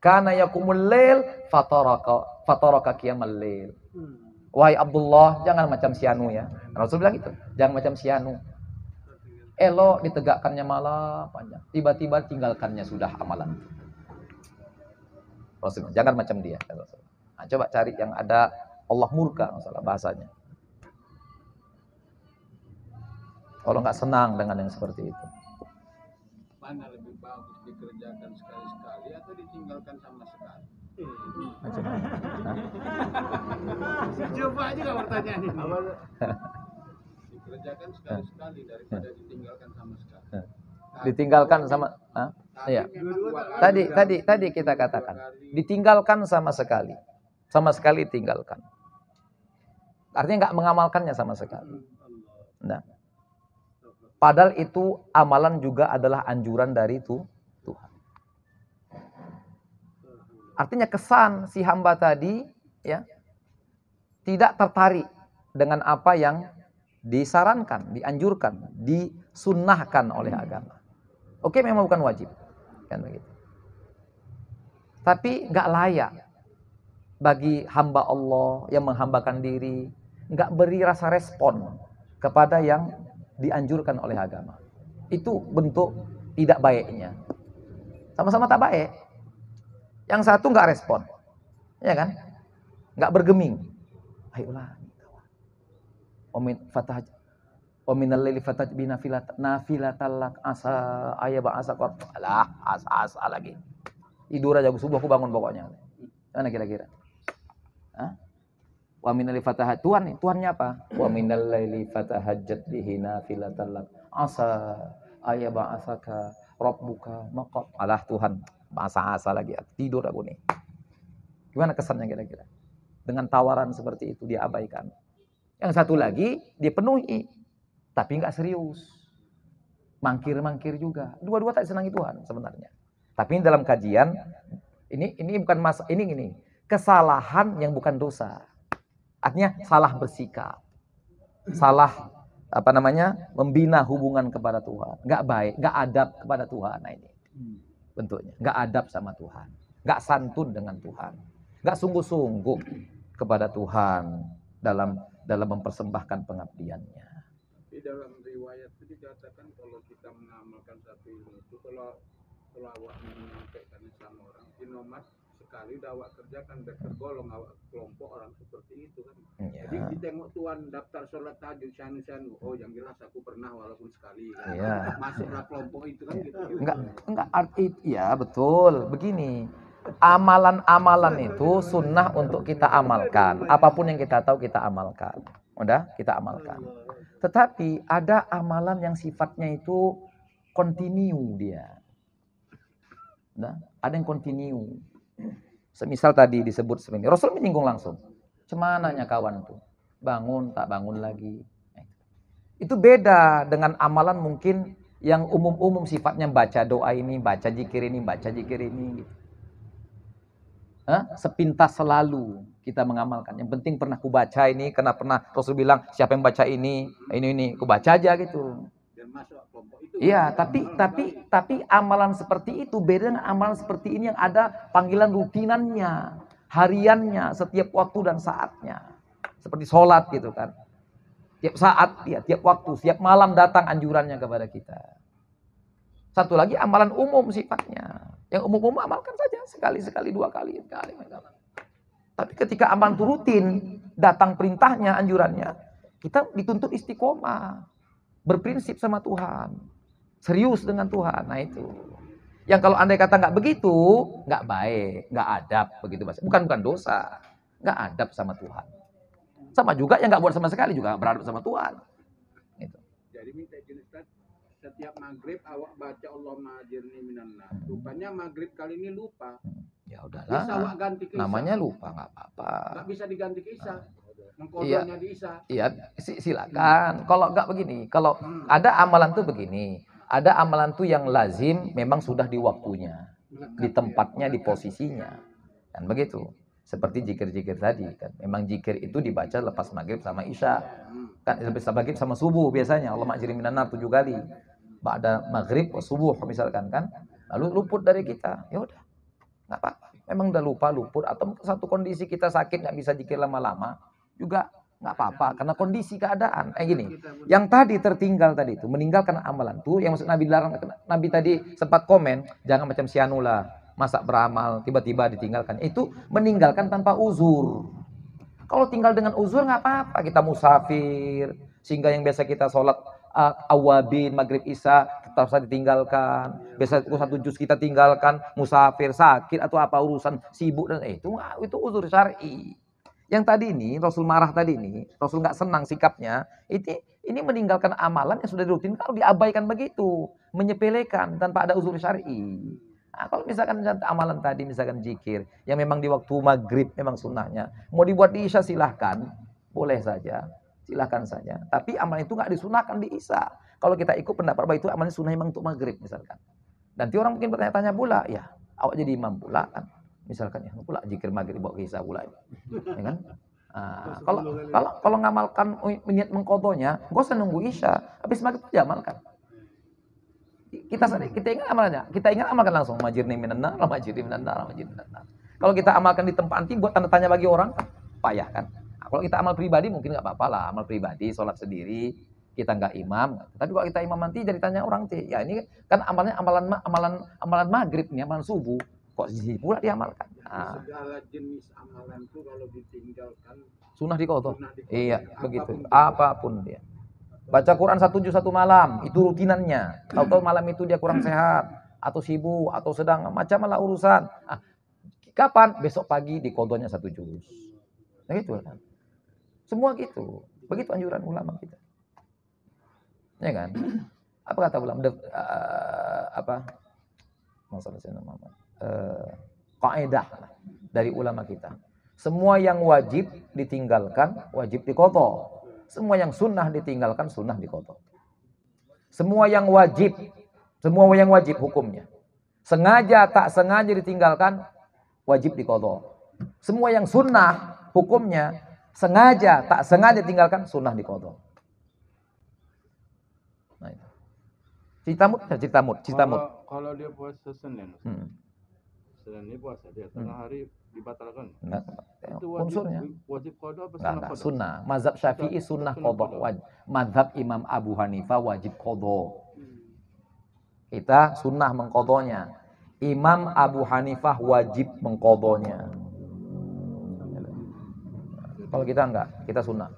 Kana yakumul lail fataraka qiyamal lail." Wahai Abdullah, jangan macam si Anu ya. Rasul bilang gitu, jangan macam si Anu. Elok ditegakkannya malam panjang, tiba-tiba tinggalkannya sudah amalan. Rasul, jangan macam dia. Nah, coba cari yang ada Allah murka masalah bahasanya. Allah nggak senang dengan yang seperti itu.
Mana lebih bagus dikerjakan sekali-sekali atau ditinggalkan sama sekali?
Macam mana?
Coba aja lah pertanyaan ini. Dikerjakan sekali-sekali daripada ditinggalkan sama sekali.
Ditinggalkan sama, iya. Tadi kita katakan, ditinggalkan sama sekali tinggalkan. Artinya nggak mengamalkannya sama sekali. Nah, padahal itu amalan juga adalah anjuran dari Tuhan. Artinya kesan si hamba tadi ya tidak tertarik dengan apa yang disarankan, dianjurkan, disunnahkan oleh agama. Oke, memang bukan wajib, kan begitu. Tapi nggak layak bagi hamba Allah yang menghambakan diri, nggak beri rasa respon kepada yang dianjurkan oleh agama. Itu bentuk tidak baiknya. Sama-sama tak baik. Yang satu nggak respon, ya kan? Nggak bergeming. Ayolah, Ominal laili fatajbina nafilatalak asa ayaba asa qat. Alah, asa lagi. Tidur aja subuh aku bangun pokoknya. Mana kira-kira? Hah? Wa minal fatahat Tuhan nih, Tuhannya apa? Wa minal laili fatahajjat bihi nafilatalak asa ayaba asaka rabbuka maqam. Alah Tuhan, asa lagi. Tidur aku nih. Gimana kesannya kira-kira? Dengan tawaran seperti itu dia abaikan. Yang satu lagi dia penuhi, tapi nggak serius. Mangkir juga. Dua-dua tak senangi Tuhan sebenarnya. Tapi dalam kajian ini bukan ini kesalahan yang bukan dosa. Artinya salah bersikap. Salah membina hubungan kepada Tuhan. Nggak baik, nggak adab kepada Tuhan. Nah ini bentuknya. Nggak adab sama Tuhan. Nggak santun dengan Tuhan. Nggak sungguh-sungguh kepada Tuhan dalam mempersembahkan pengabdiannya.
Di dalam riwayat itu dikatakan kalau kita mengamalkan satu ilmu itu kalau awak menyampaikan sama orang dinomat sekali udah awak kerjakan tergolong awak kelompok orang seperti itu kan. Ya. Jadi ditengok Tuhan daftar sholat tahajud syanu oh yang jelas aku pernah walaupun sekali kan. Ya. Masuklah kelompok itu kan gitu.
Enggak arti ya betul begini. Amalan-amalan itu sunnah untuk kita amalkan. Apapun yang kita tahu kita amalkan. Udah, kita amalkan. Tetapi ada amalan yang sifatnya itu continue dia. Udah, ada yang continue. Semisal tadi disebut seperti ini. Rasul menyinggung langsung. Cemananya kawan tuh. bangun tak bangun lagi. Itu beda dengan amalan mungkin yang umum-umum sifatnya baca doa ini, baca zikir ini, baca zikir ini. Sepintas selalu kita mengamalkan. Yang penting pernah ku baca ini, karena pernah Rasul bilang siapa yang baca ini ku baca aja gitu. Iya, tapi amalan seperti itu beda dengan amalan seperti ini yang ada panggilan rutinannya, hariannya, setiap waktu dan saatnya. Seperti sholat gitu kan. Tiap saat, ya, tiap waktu, tiap malam datang anjurannya kepada kita. Satu lagi amalan umum sifatnya. Yang umum-umum amalkan saja sekali-sekali, 2 kali, sekali. Tapi ketika amalan itu rutin, datang perintahnya, anjurannya, kita dituntut istiqomah, berprinsip sama Tuhan, serius dengan Tuhan. Nah itu. Yang kalau andai kata nggak begitu, nggak baik, nggak adab begitu bahasa. Bukan dosa, nggak adab sama Tuhan. Sama juga yang nggak buat sama sekali juga beradab sama Tuhan. Gitu.
Jadi minta izin Ustaz, setiap maghrib awak baca Allahumma ajirni minan nar. Rupanya maghrib kali ini lupa.
Ya
Bisa
udahlah.
awak ganti ke Isya.
Namanya lupa nggak apa-apa.
Nggak bisa diganti ke Isya. Mengkodoknya di Isya.
Iya, silakan. Kalau nggak begini, kalau ada amalan tuh begini, ada amalan tuh yang lazim memang sudah di waktunya, di tempatnya, di posisinya, kan begitu. Seperti zikir-zikir tadi kan. Memang zikir itu dibaca lepas maghrib sama isya. Kan lepas maghrib sama subuh biasanya. Allah ma'ajiri minan nar 7 kali. Ba'da maghrib wa subuh misalkan kan. Lalu luput dari kita. Ya udah. Enggak apa-apa. Memang udah lupa, luput atau satu kondisi kita sakit enggak bisa zikir lama-lama juga enggak apa-apa karena kondisi keadaan. Gini. Yang tadi tertinggal tadi itu meninggalkan amalan tuh yang maksud Nabi dilarang. Nabi tadi sempat komen, jangan macam si anu lah. Masa beramal, tiba-tiba ditinggalkan. Itu meninggalkan tanpa uzur. Kalau tinggal dengan uzur nggak apa-apa. Kita musafir, sehingga yang biasa kita sholat awabin, maghrib, isya, tetap saja ditinggalkan. Biasa 1 juz kita tinggalkan, musafir, sakit, atau apa urusan sibuk. Dan itu uzur syar'i. Yang tadi ini, Rasul marah tadi ini, Rasul nggak senang sikapnya, ini meninggalkan amalan yang sudah dirutin. Kalau diabaikan begitu, menyepelekan tanpa ada uzur syar'i. Nah, kalau misalkan amalan tadi, misalkan zikir, yang memang di waktu maghrib memang sunnahnya, mau dibuat di isya silahkan, boleh saja, silahkan saja. Tapi amalan itu nggak disunahkan di isya. Kalau kita ikut pendapat bahwa itu amalan sunnah memang untuk maghrib misalkan. Nanti orang mungkin bertanya-tanya pula, ya awak jadi imam pula kan, misalkan ya pula zikir maghrib bawa ke isya pula, ya kan? Nah, kalau ngamalkan niat mengqadhonya, nggak usah nunggu isya, habis maghrib aja amalkan. Kita ingat amalannya, kita ingat amalkan langsung majirni minan nar, majirni minan nar, majirni minan nar. Kalau kita amalkan di tempat nanti buat tanda tanya bagi orang kan payah kan. Nah, kalau kita amal pribadi mungkin nggak apa-apa lah, amal pribadi, sholat sendiri, kita nggak imam. Tapi kalau kita imam nanti jadi tanya orang sih, ya ini kan amalnya amalan maghrib nih, amalan subuh, kok sih pula diamalkan. Nah,
segala jenis amalan itu kalau ditinggalkan
sunnah diqadha. Iya, begitu. Apapun dia. Baca Quran 1 juz 1 malam, itu rutinannya. Atau malam itu dia kurang sehat, atau sibuk, atau sedang macam-macam urusan. Kapan? Besok pagi diqadhanya 1 juz. Nah gitu kan. Semua gitu. Begitu anjuran ulama kita. Ya kan? Apa kata ulama? Kaidah dari ulama kita. Semua yang wajib ditinggalkan, wajib diqadha. Semua yang sunnah ditinggalkan, sunnah diqadha. Semua yang wajib hukumnya. Sengaja tak sengaja ditinggalkan, wajib diqadha. Semua yang sunnah hukumnya, sengaja tak sengaja ditinggalkan, sunnah diqadha. Nah itu. Cerita mut.
Kalau dia puasa Senin, Senin ini puasa dia tengah hari dibatalkan.
Enggak,
Itu
unsurnya.
wajib qadha apa
Enggak,
qadha?
sunnah. Mazhab Syafi'i sunnah qadha. Mazhab Imam Abu Hanifah wajib qadha. Kita sunnah mengqadhanya. Imam Abu Hanifah wajib mengqadhanya. Kalau kita enggak, kita sunnah.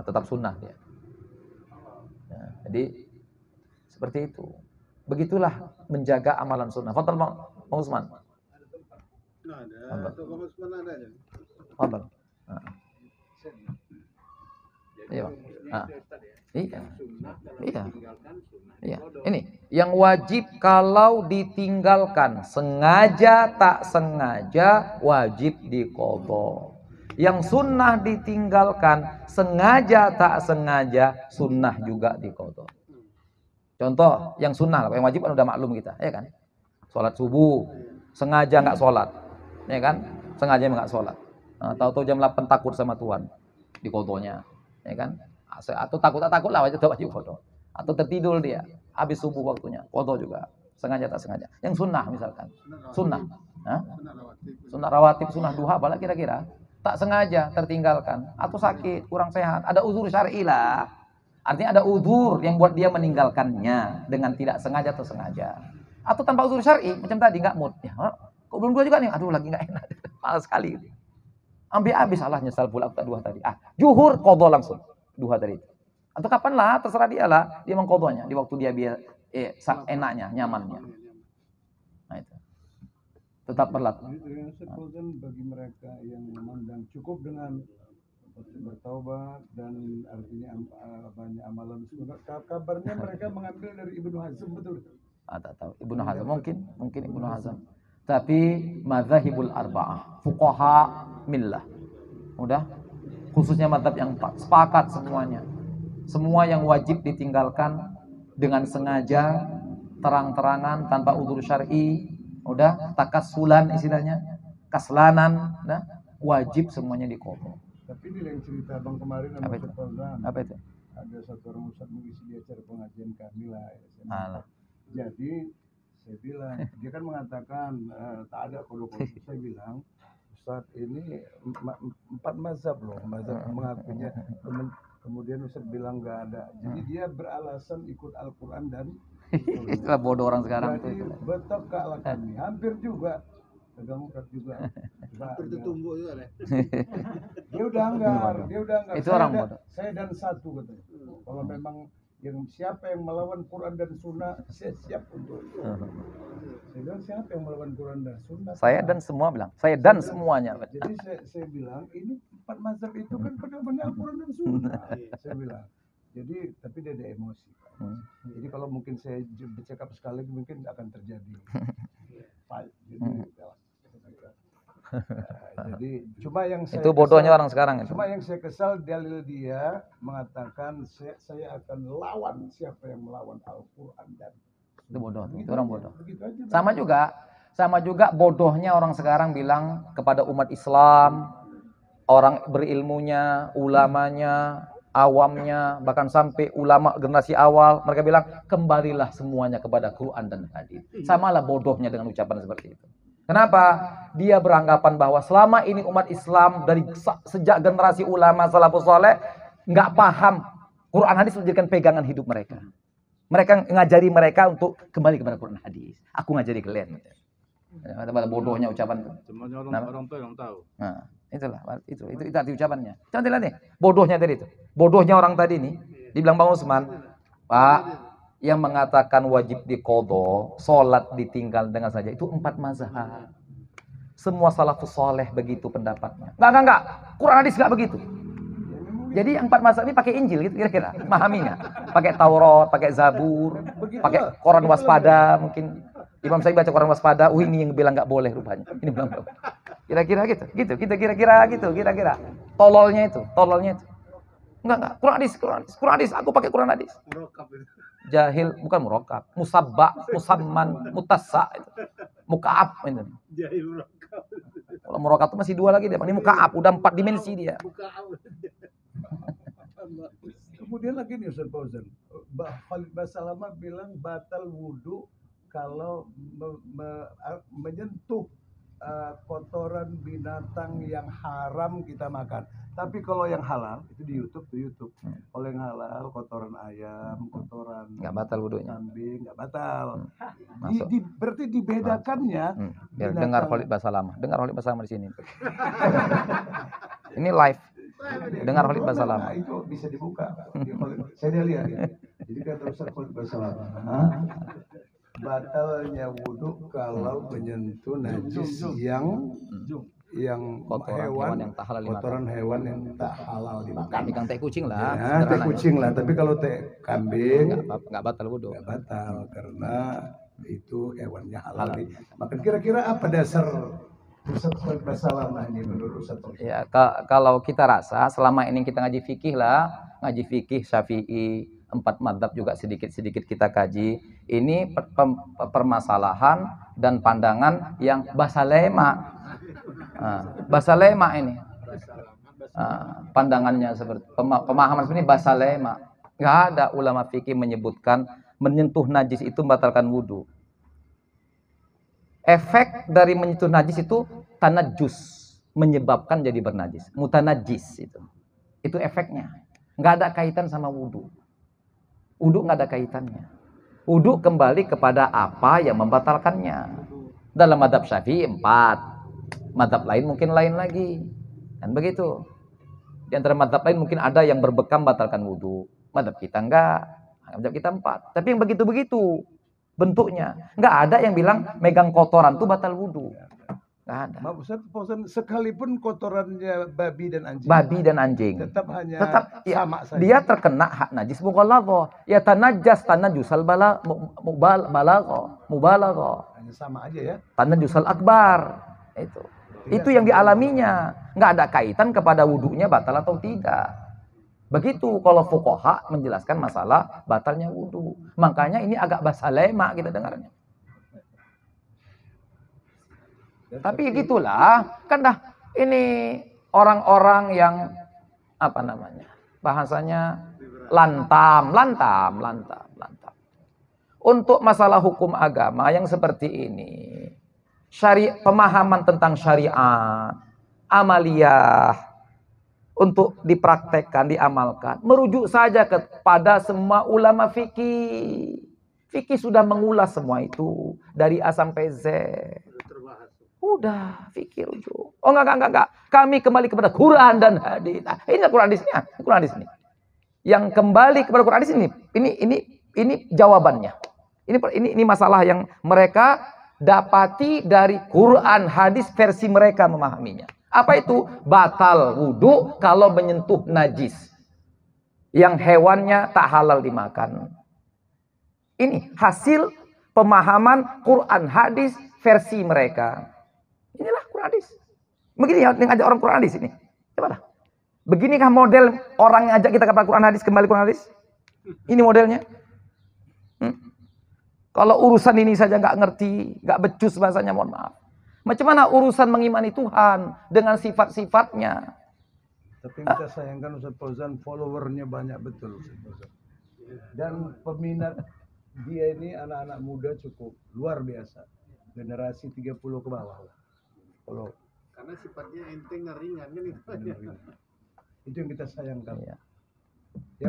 Tetap sunnah ya. Jadi seperti itu. Begitulah menjaga amalan sunnah. Fadhal Bang Usman.
Ada, Bang Usman ada aja.
Fadhal. Iya. Iya. Iya. Ini yang wajib kalau ditinggalkan sengaja tak sengaja wajib diqadha. Yang sunnah ditinggalkan, sengaja tak sengaja, sunnah juga diqadha. Contoh, yang sunnah, yang wajib kan udah maklum kita, ya kan? Sholat subuh, sengaja nggak sholat, ya kan? Sengaja nggak sholat. Nah, tahu-tahu jam 8 takut sama Tuhan, diqadhanya, ya kan? Atau takut lah, wajib qadha. Atau tertidur dia, habis subuh waktunya, qadha juga. Sengaja tak sengaja. Yang sunnah misalkan, sunnah, sunnah rawatib, sunnah duha, bala kira-kira. Tak sengaja tertinggalkan, atau sakit, kurang sehat, ada uzur syar'i lah. Artinya ada uzur yang buat dia meninggalkannya dengan tidak sengaja atau sengaja. Atau tanpa uzur syar'i, macam tadi nggak mood. Ya, kok belum dua juga nih? Aduh, lagi nggak enak. Malas sekali. Ambil habis, salah nyesal pula aku tak duha tadi. Juhur qadha langsung duha tadi. Atau kapan lah, terserah dia lah, dia mengqadhanya di waktu dia enaknya, nyamannya. Nah itu. Tetap berlaku.
Jadi bagi mereka yang memandang cukup dengan bertaubat dan artinya banyak amalan sunnah, kabarnya mereka mengambil dari Ibnu Hazm, betul?
Tak tahu. Ibnu Hazm mungkin Ibnu Hazm. Tapi madzhabul arba'ah, fuqaha millah. Udah, khususnya mazhab yang 4, sepakat semuanya. Semua yang wajib ditinggalkan dengan sengaja, terang-terangan, tanpa uzur syar'i, udah, takasulan istilahnya, kaslanan, nah, wajib semuanya diqadha.
Tapi di lain cerita Bang kemarin sama Ustaz Fauzan.
Apa itu?
Ada satu orang ustaz mengisi di acara pengajian kami lah.
Alah.
Jadi saya bilang, dia kan mengatakan tak ada qadha. Saya bilang, Ustaz ini 4 mazhab loh, mazhab mengakunya. Kemudian Ustaz bilang nggak ada. Jadi dia beralasan ikut Al-Quran dan
Itulah bodoh orang sekarang.
jadi betul kealasan kami. Hampir juga pegang urat juga.
Hampir tertumbuk juga deh.
Dia udah anggar.
Itu orang bodoh.
Saya dan satu katanya. Kalau memang yang siapa yang melawan Quran dan Sunnah, saya siap untuk itu. Saya bilang siapa yang melawan Quran dan Sunnah?
Saya dan semua bilang. Saya dan semuanya.
Jadi saya bilang ini 4 mazhab itu kan benar-benar Quran dan Sunnah. Saya bilang. Jadi tapi dia ada emosi. Jadi kalau mungkin saya bercakap sekali mungkin akan terjadi. Jadi cuma yang saya
Itu bodohnya orang sekarang itu.
Cuma yang saya kesal dalil dia mengatakan saya akan lawan siapa yang melawan Al-Quran dan
Itu bodoh, itu orang bodoh.
begitu aja.
Sama juga bodohnya orang sekarang bilang kepada umat Islam, orang berilmunya, ulamanya, awamnya, bahkan sampai ulama generasi awal, mereka bilang kembalilah semuanya kepada Quran dan hadis. Samalah bodohnya dengan ucapan seperti itu. Kenapa? Dia beranggapan bahwa selama ini umat Islam dari sejak generasi ulama salafus saleh nggak paham Quran hadis menjadikan pegangan hidup mereka. Mereka ngajari mereka untuk kembali kepada Quran hadis. Aku ngajari kalian. Bodohnya ucapan itu.
Semuanya orang tua yang tahu.
Nah, itulah itu arti ucapannya. Coba lihat nih, bodohnya tadi itu. Bodohnya orang tadi nih, dibilang Bang Usman, Pak, yang mengatakan wajib diqadha, salat ditinggal dengan saja itu 4 mazhab. Semua salafus saleh begitu pendapatnya. Enggak. Quran hadis enggak begitu. Jadi yang 4 mazhab ini pakai Injil gitu kira-kira, memahaminya. Pakai Taurat, pakai Zabur, pakai Quran waspada mungkin. Imam Syafi'i baca Quran waspada, ini yang bilang nggak boleh rupanya. Ini bilang nggak boleh. Kira-kira gitu. Kira-kira. Tololnya itu. Enggak. Quran hadis. Aku pakai Quran hadis. Jahil, bukan murokab. Musabba, musamman, mutassa itu. Mukaab itu.
Jahil murokab.
Kalau murokab itu masih 2 lagi dia. Ini mukaab, udah 4 dimensi dia.
Kemudian lagi nih Ustaz Fauzan, Khalid Basalamah bilang batal wudhu kalau menyentuh kotoran binatang yang haram kita makan. Tapi kalau yang halal itu di YouTube. Kalau yang halal kotoran ayam, kotoran
Nggak batal wudhunya.
kambing nggak batal.
Masuk.
Berarti dibedakannya.
Biar dengar Khalid Basalamah. Dengar Khalid Basalamah di sini. Ini live. Dengar Khalid Basalamah.
Nah, itu bisa dibuka. Saya lihat ya. Jadi kata Ustaz Khalid Basalamah, batalnya wudhu kalau menyentuh najis yang
Kotoran hewan yang tak halal dimakan.
kotoran hewan yang tak halal dimakan.
Ikan teh kucing lah.
Ya, teh
sederhananya.
kucing lah. Tapi kalau teh kambing
Nggak batal wudhu.
nggak batal karena itu hewannya halal dimakan. Kira-kira apa dasar Ustaz masalah ini menurut Ustaz.
Ya, kalau kita rasa selama ini kita ngaji fikih lah, ngaji fikih Syafi'i, 4 madzhab juga sedikit-sedikit kita kaji. Ini permasalahan dan pandangan yang basalema. Basalema ini. Pandangannya seperti pemahaman seperti ini basalema. Nggak ada ulama fikih menyebutkan menyentuh najis itu membatalkan wudu. Efek dari menyentuh najis itu tanajjus, menyebabkan jadi bernajis. Mutanajjis itu efeknya. Nggak ada kaitan sama wudu. Wudu nggak ada kaitannya. Wudu kembali kepada apa yang membatalkannya. Dalam madzhab Syafi'i 4, madzhab lain mungkin lain lagi, kan begitu. Di antara madzhab lain mungkin ada yang berbekam batalkan wudu. Madzhab kita enggak. Madzhab kita 4. Tapi yang begitu-begitu bentuknya. Nggak ada yang bilang megang kotoran tuh batal wudu. Nggak ada.
Maaf Ustaz, sekalipun kotorannya babi dan anjing. Tetap
ya,
sama saja.
Dia terkena hak najis mughalladhah. Ya tanajjas tanajjusal mubalagha.
Hanya sama aja ya.
Tanajjusal akbar. Itu yang dialaminya. Nggak ada kaitan kepada wudunya batal atau tidak. Begitu kalau fuqaha menjelaskan masalah batalnya wudu. Makanya ini agak basalema kita dengarnya. Tapi gitulah, kan dah ini orang-orang yang apa namanya? Bahasanya lantam. Untuk masalah hukum agama yang seperti ini, pemahaman tentang syariat, amaliyah, untuk dipraktekkan, diamalkan, merujuk saja kepada semua ulama fikih. Fikih sudah mengulas semua itu dari A sampai Z. Udah, fikih rujuk. Oh enggak. Kami kembali kepada Quran dan hadis. Ini Quran hadisnya, Quran hadis ini. Yang kembali kepada Quran hadis ini jawabannya. Ini masalah yang mereka dapati dari Quran hadis versi mereka memahaminya. Apa itu? Batal wudu kalau menyentuh najis yang hewannya tak halal dimakan. Ini hasil pemahaman Quran hadis versi mereka. Inilah Quran hadis. Begini yang ngajak orang Quran hadis ini. Coba dah. Beginikah model orang yang ajak kita kepada Quran hadis, kembali Quran hadis? Ini modelnya. Kalau urusan ini saja nggak ngerti, nggak becus bahasanya, mohon maaf. Macam mana urusan mengimani Tuhan dengan sifat-sifatnya?
Tapi kita sayangkan Ustaz Fauzan, followernya banyak betul Ustaz Fauzan. Dan peminat dia ini anak-anak muda cukup luar biasa. Generasi 30 ke bawah lah. Kalau
karena sifatnya enteng ringan kan itu.
Itu yang kita sayangkan.
Ya.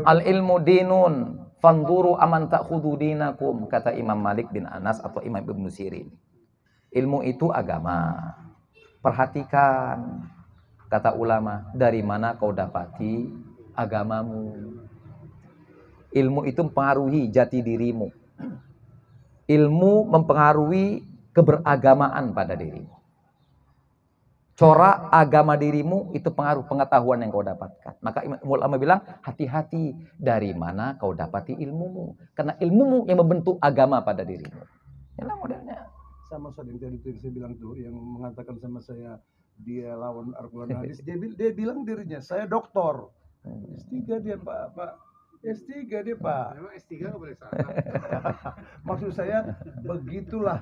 Al ilmu dinun fanzuru aman ta'khudhu dinakum, kata Imam Malik bin Anas atau Imam Ibnu Sirin. Ilmu itu agama. Perhatikan, kata ulama, dari mana kau dapati agamamu. Ilmu itu mempengaruhi jati dirimu. Ilmu mempengaruhi keberagamaan pada dirimu. Corak agama dirimu itu pengaruh pengetahuan yang kau dapatkan. Maka ulama bilang, hati-hati dari mana kau dapati ilmumu. Karena ilmumu yang membentuk agama pada dirimu. Inilah modelnya.
Sama Ustaz yang tadi saya bilang tuh, yang mengatakan sama saya dia lawan Al-Quran hadis, dia bilang dirinya saya doktor. S3 dia Pak. S3 dia Pak.
Memang S3 nggak boleh salah.
Maksud saya begitulah.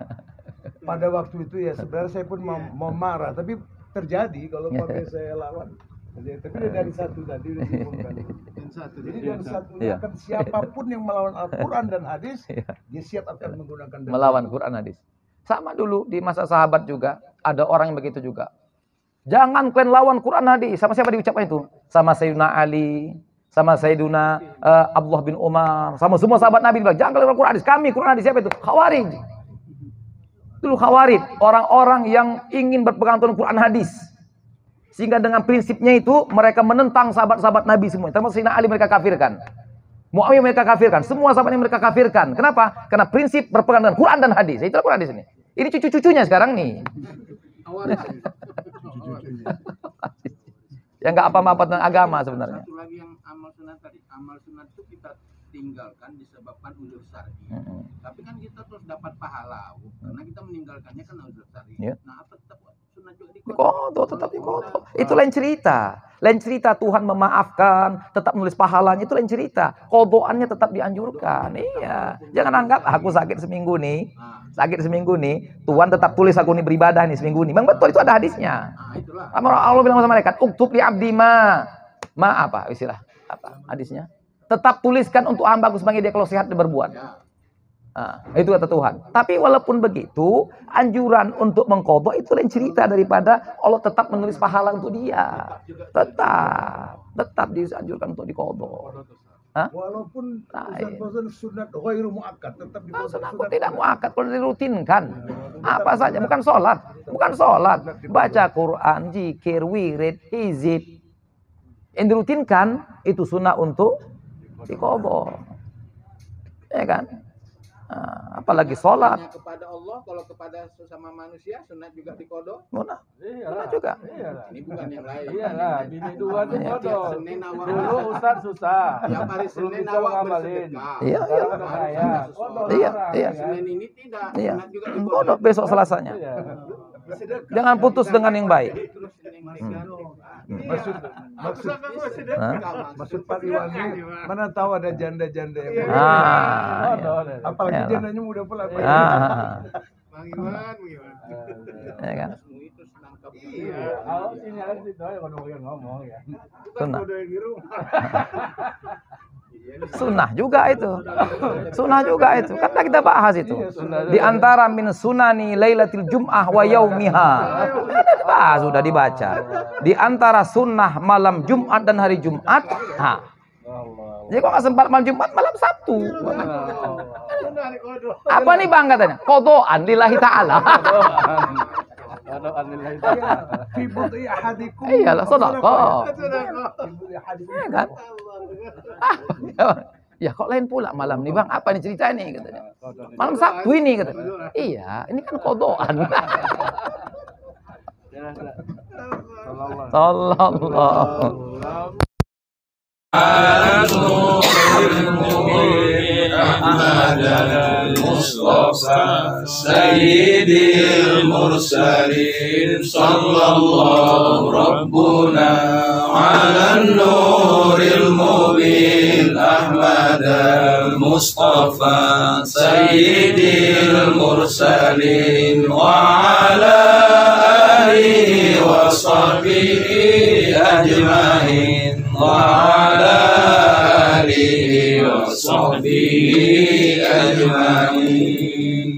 Pada waktu itu ya sebenarnya saya pun mau marah, tapi terjadi kalau pakai saya lawan. Tapi dari satu tadi udah diumumkan. Jadi dari satunya akan siapapun yang melawan Al-Quran dan hadis, dia siap akan menggunakan
melawan Quran hadis. Sama dulu di masa sahabat juga ada orang yang begitu juga. Jangan kalian lawan Quran hadis. Sama siapa diucapkan itu? Sama Sayyidina Ali, sama Sayyidina Abdullah bin Umar, sama semua sahabat Nabi bilang, jangan kalian lawan Quran hadis. Kami Quran hadis siapa itu? Khawarij. Dulu Khawarij, orang-orang yang ingin berpegang teguh Quran hadis. Sehingga dengan prinsipnya itu mereka menentang sahabat-sahabat Nabi semua. Termasuk Sayyidina Ali mereka kafirkan. Muawiyah mereka kafirkan. Semua sahabat yang mereka kafirkan. Kenapa? Karena prinsip berpegang dengan Quran dan hadis. Itulah Quran hadis ini. Ini cucu-cucunya sekarang nih. Yang nggak apa-apa tentang agama sebenarnya.
Satu lagi yang amal sunat tadi. Amal sunat itu kita tinggalkan disebabkan uzur syar'i. Tapi kan kita terus dapat pahala karena kita meninggalkannya kan uzur syar'i.
Yeah.
Nah, apa tetap sunat juga
dikodok, tetap dikodok. Itu lain cerita. Lain cerita Tuhan memaafkan, tetap menulis pahalanya, itu lain cerita. Kodokannya tetap dianjurkan. Iya. Jangan anggap aku sakit seminggu nih. Sakit seminggu nih, Tuhan tetap tulis aku nih beribadah nih seminggu nih. Bang betul itu ada hadisnya. Allah bilang sama malaikat, "Uktub li abdi ma apa istilah? Apa hadisnya? Tetap tuliskan untuk hambaku sebagai dia kalau sehat dia berbuat." Nah, itu kata Tuhan. Tapi walaupun begitu, anjuran untuk mengkodok itu lain cerita daripada Allah tetap menulis pahala untuk dia. Tetap dianjurkan untuk dikodok.
Walaupun Ustaz sunat ghairu muakkad tetap dikodok.
Sunat pun tidak muakkad kalau dirutinkan. Apa saja, bukan sholat. Baca Quran, zikir, wirid, hizib. Yang dirutinkan itu sunnah untuk dikodok. Ya kan? Nah, apalagi sholat.
Hanya kepada Allah, kalau kepada sesama manusia sunat juga dikodok.
Sunat juga.
Ini bukan yang lain.
Iyalah, bini dua tuh
Tiap
kodok.
Senin awak
Dulu Ustaz susah.
tiap hari Senin
bisa
awak
ngamalin.
bersedekah.
Iya.
Sekarang udah kaya. Kodok
Iya,
orang,
iya.
ya kan?
Senin ini tidak.
Iya.
Sunat juga
Kodok
dikodok.
besok Selasanya.
Iya.
Jangan putus dengan yang baik.
Terus Senin diganti.
Maksud Pak Iwan ini, mana tahu ada janda-janda yang
Kodok deh.
apalagi
Yalah.
jandanya muda pula. Pak.
Bang Iwan.
Ya kan?
Itu senangkap.
Iya, kalau sini ada situ aja kalau yang ngomong ya.
Sunnah.
Udah yang di rumah.
Sunnah juga itu. Sunnah juga itu. Kan kita bahas itu. Di antara min sunani lailatul jum'ah wa yaumiha. Sudah dibaca. Di antara sunnah malam Jumat dan hari Jumat. Jadi kok nggak sempat malam Jumat, malam Sabtu. Apa nih Bang katanya? Kodoan lillahi ta'ala.
Fi budhi ahadikum.
Iyalah, sedekah. Ya kan? Ya kok lain pula malam nih Bang, apa nih cerita ini katanya. Malam Sabtu ini katanya. Iya, ini kan kodoan. Sallallahu.
أحمد المصطفى سيد المرسلين صلى الله ربنا على النور المبين أحمد المصطفى سيد المرسلين وعلى آله وصحبه أجمعين وعلى آله وصحبه أجمعين.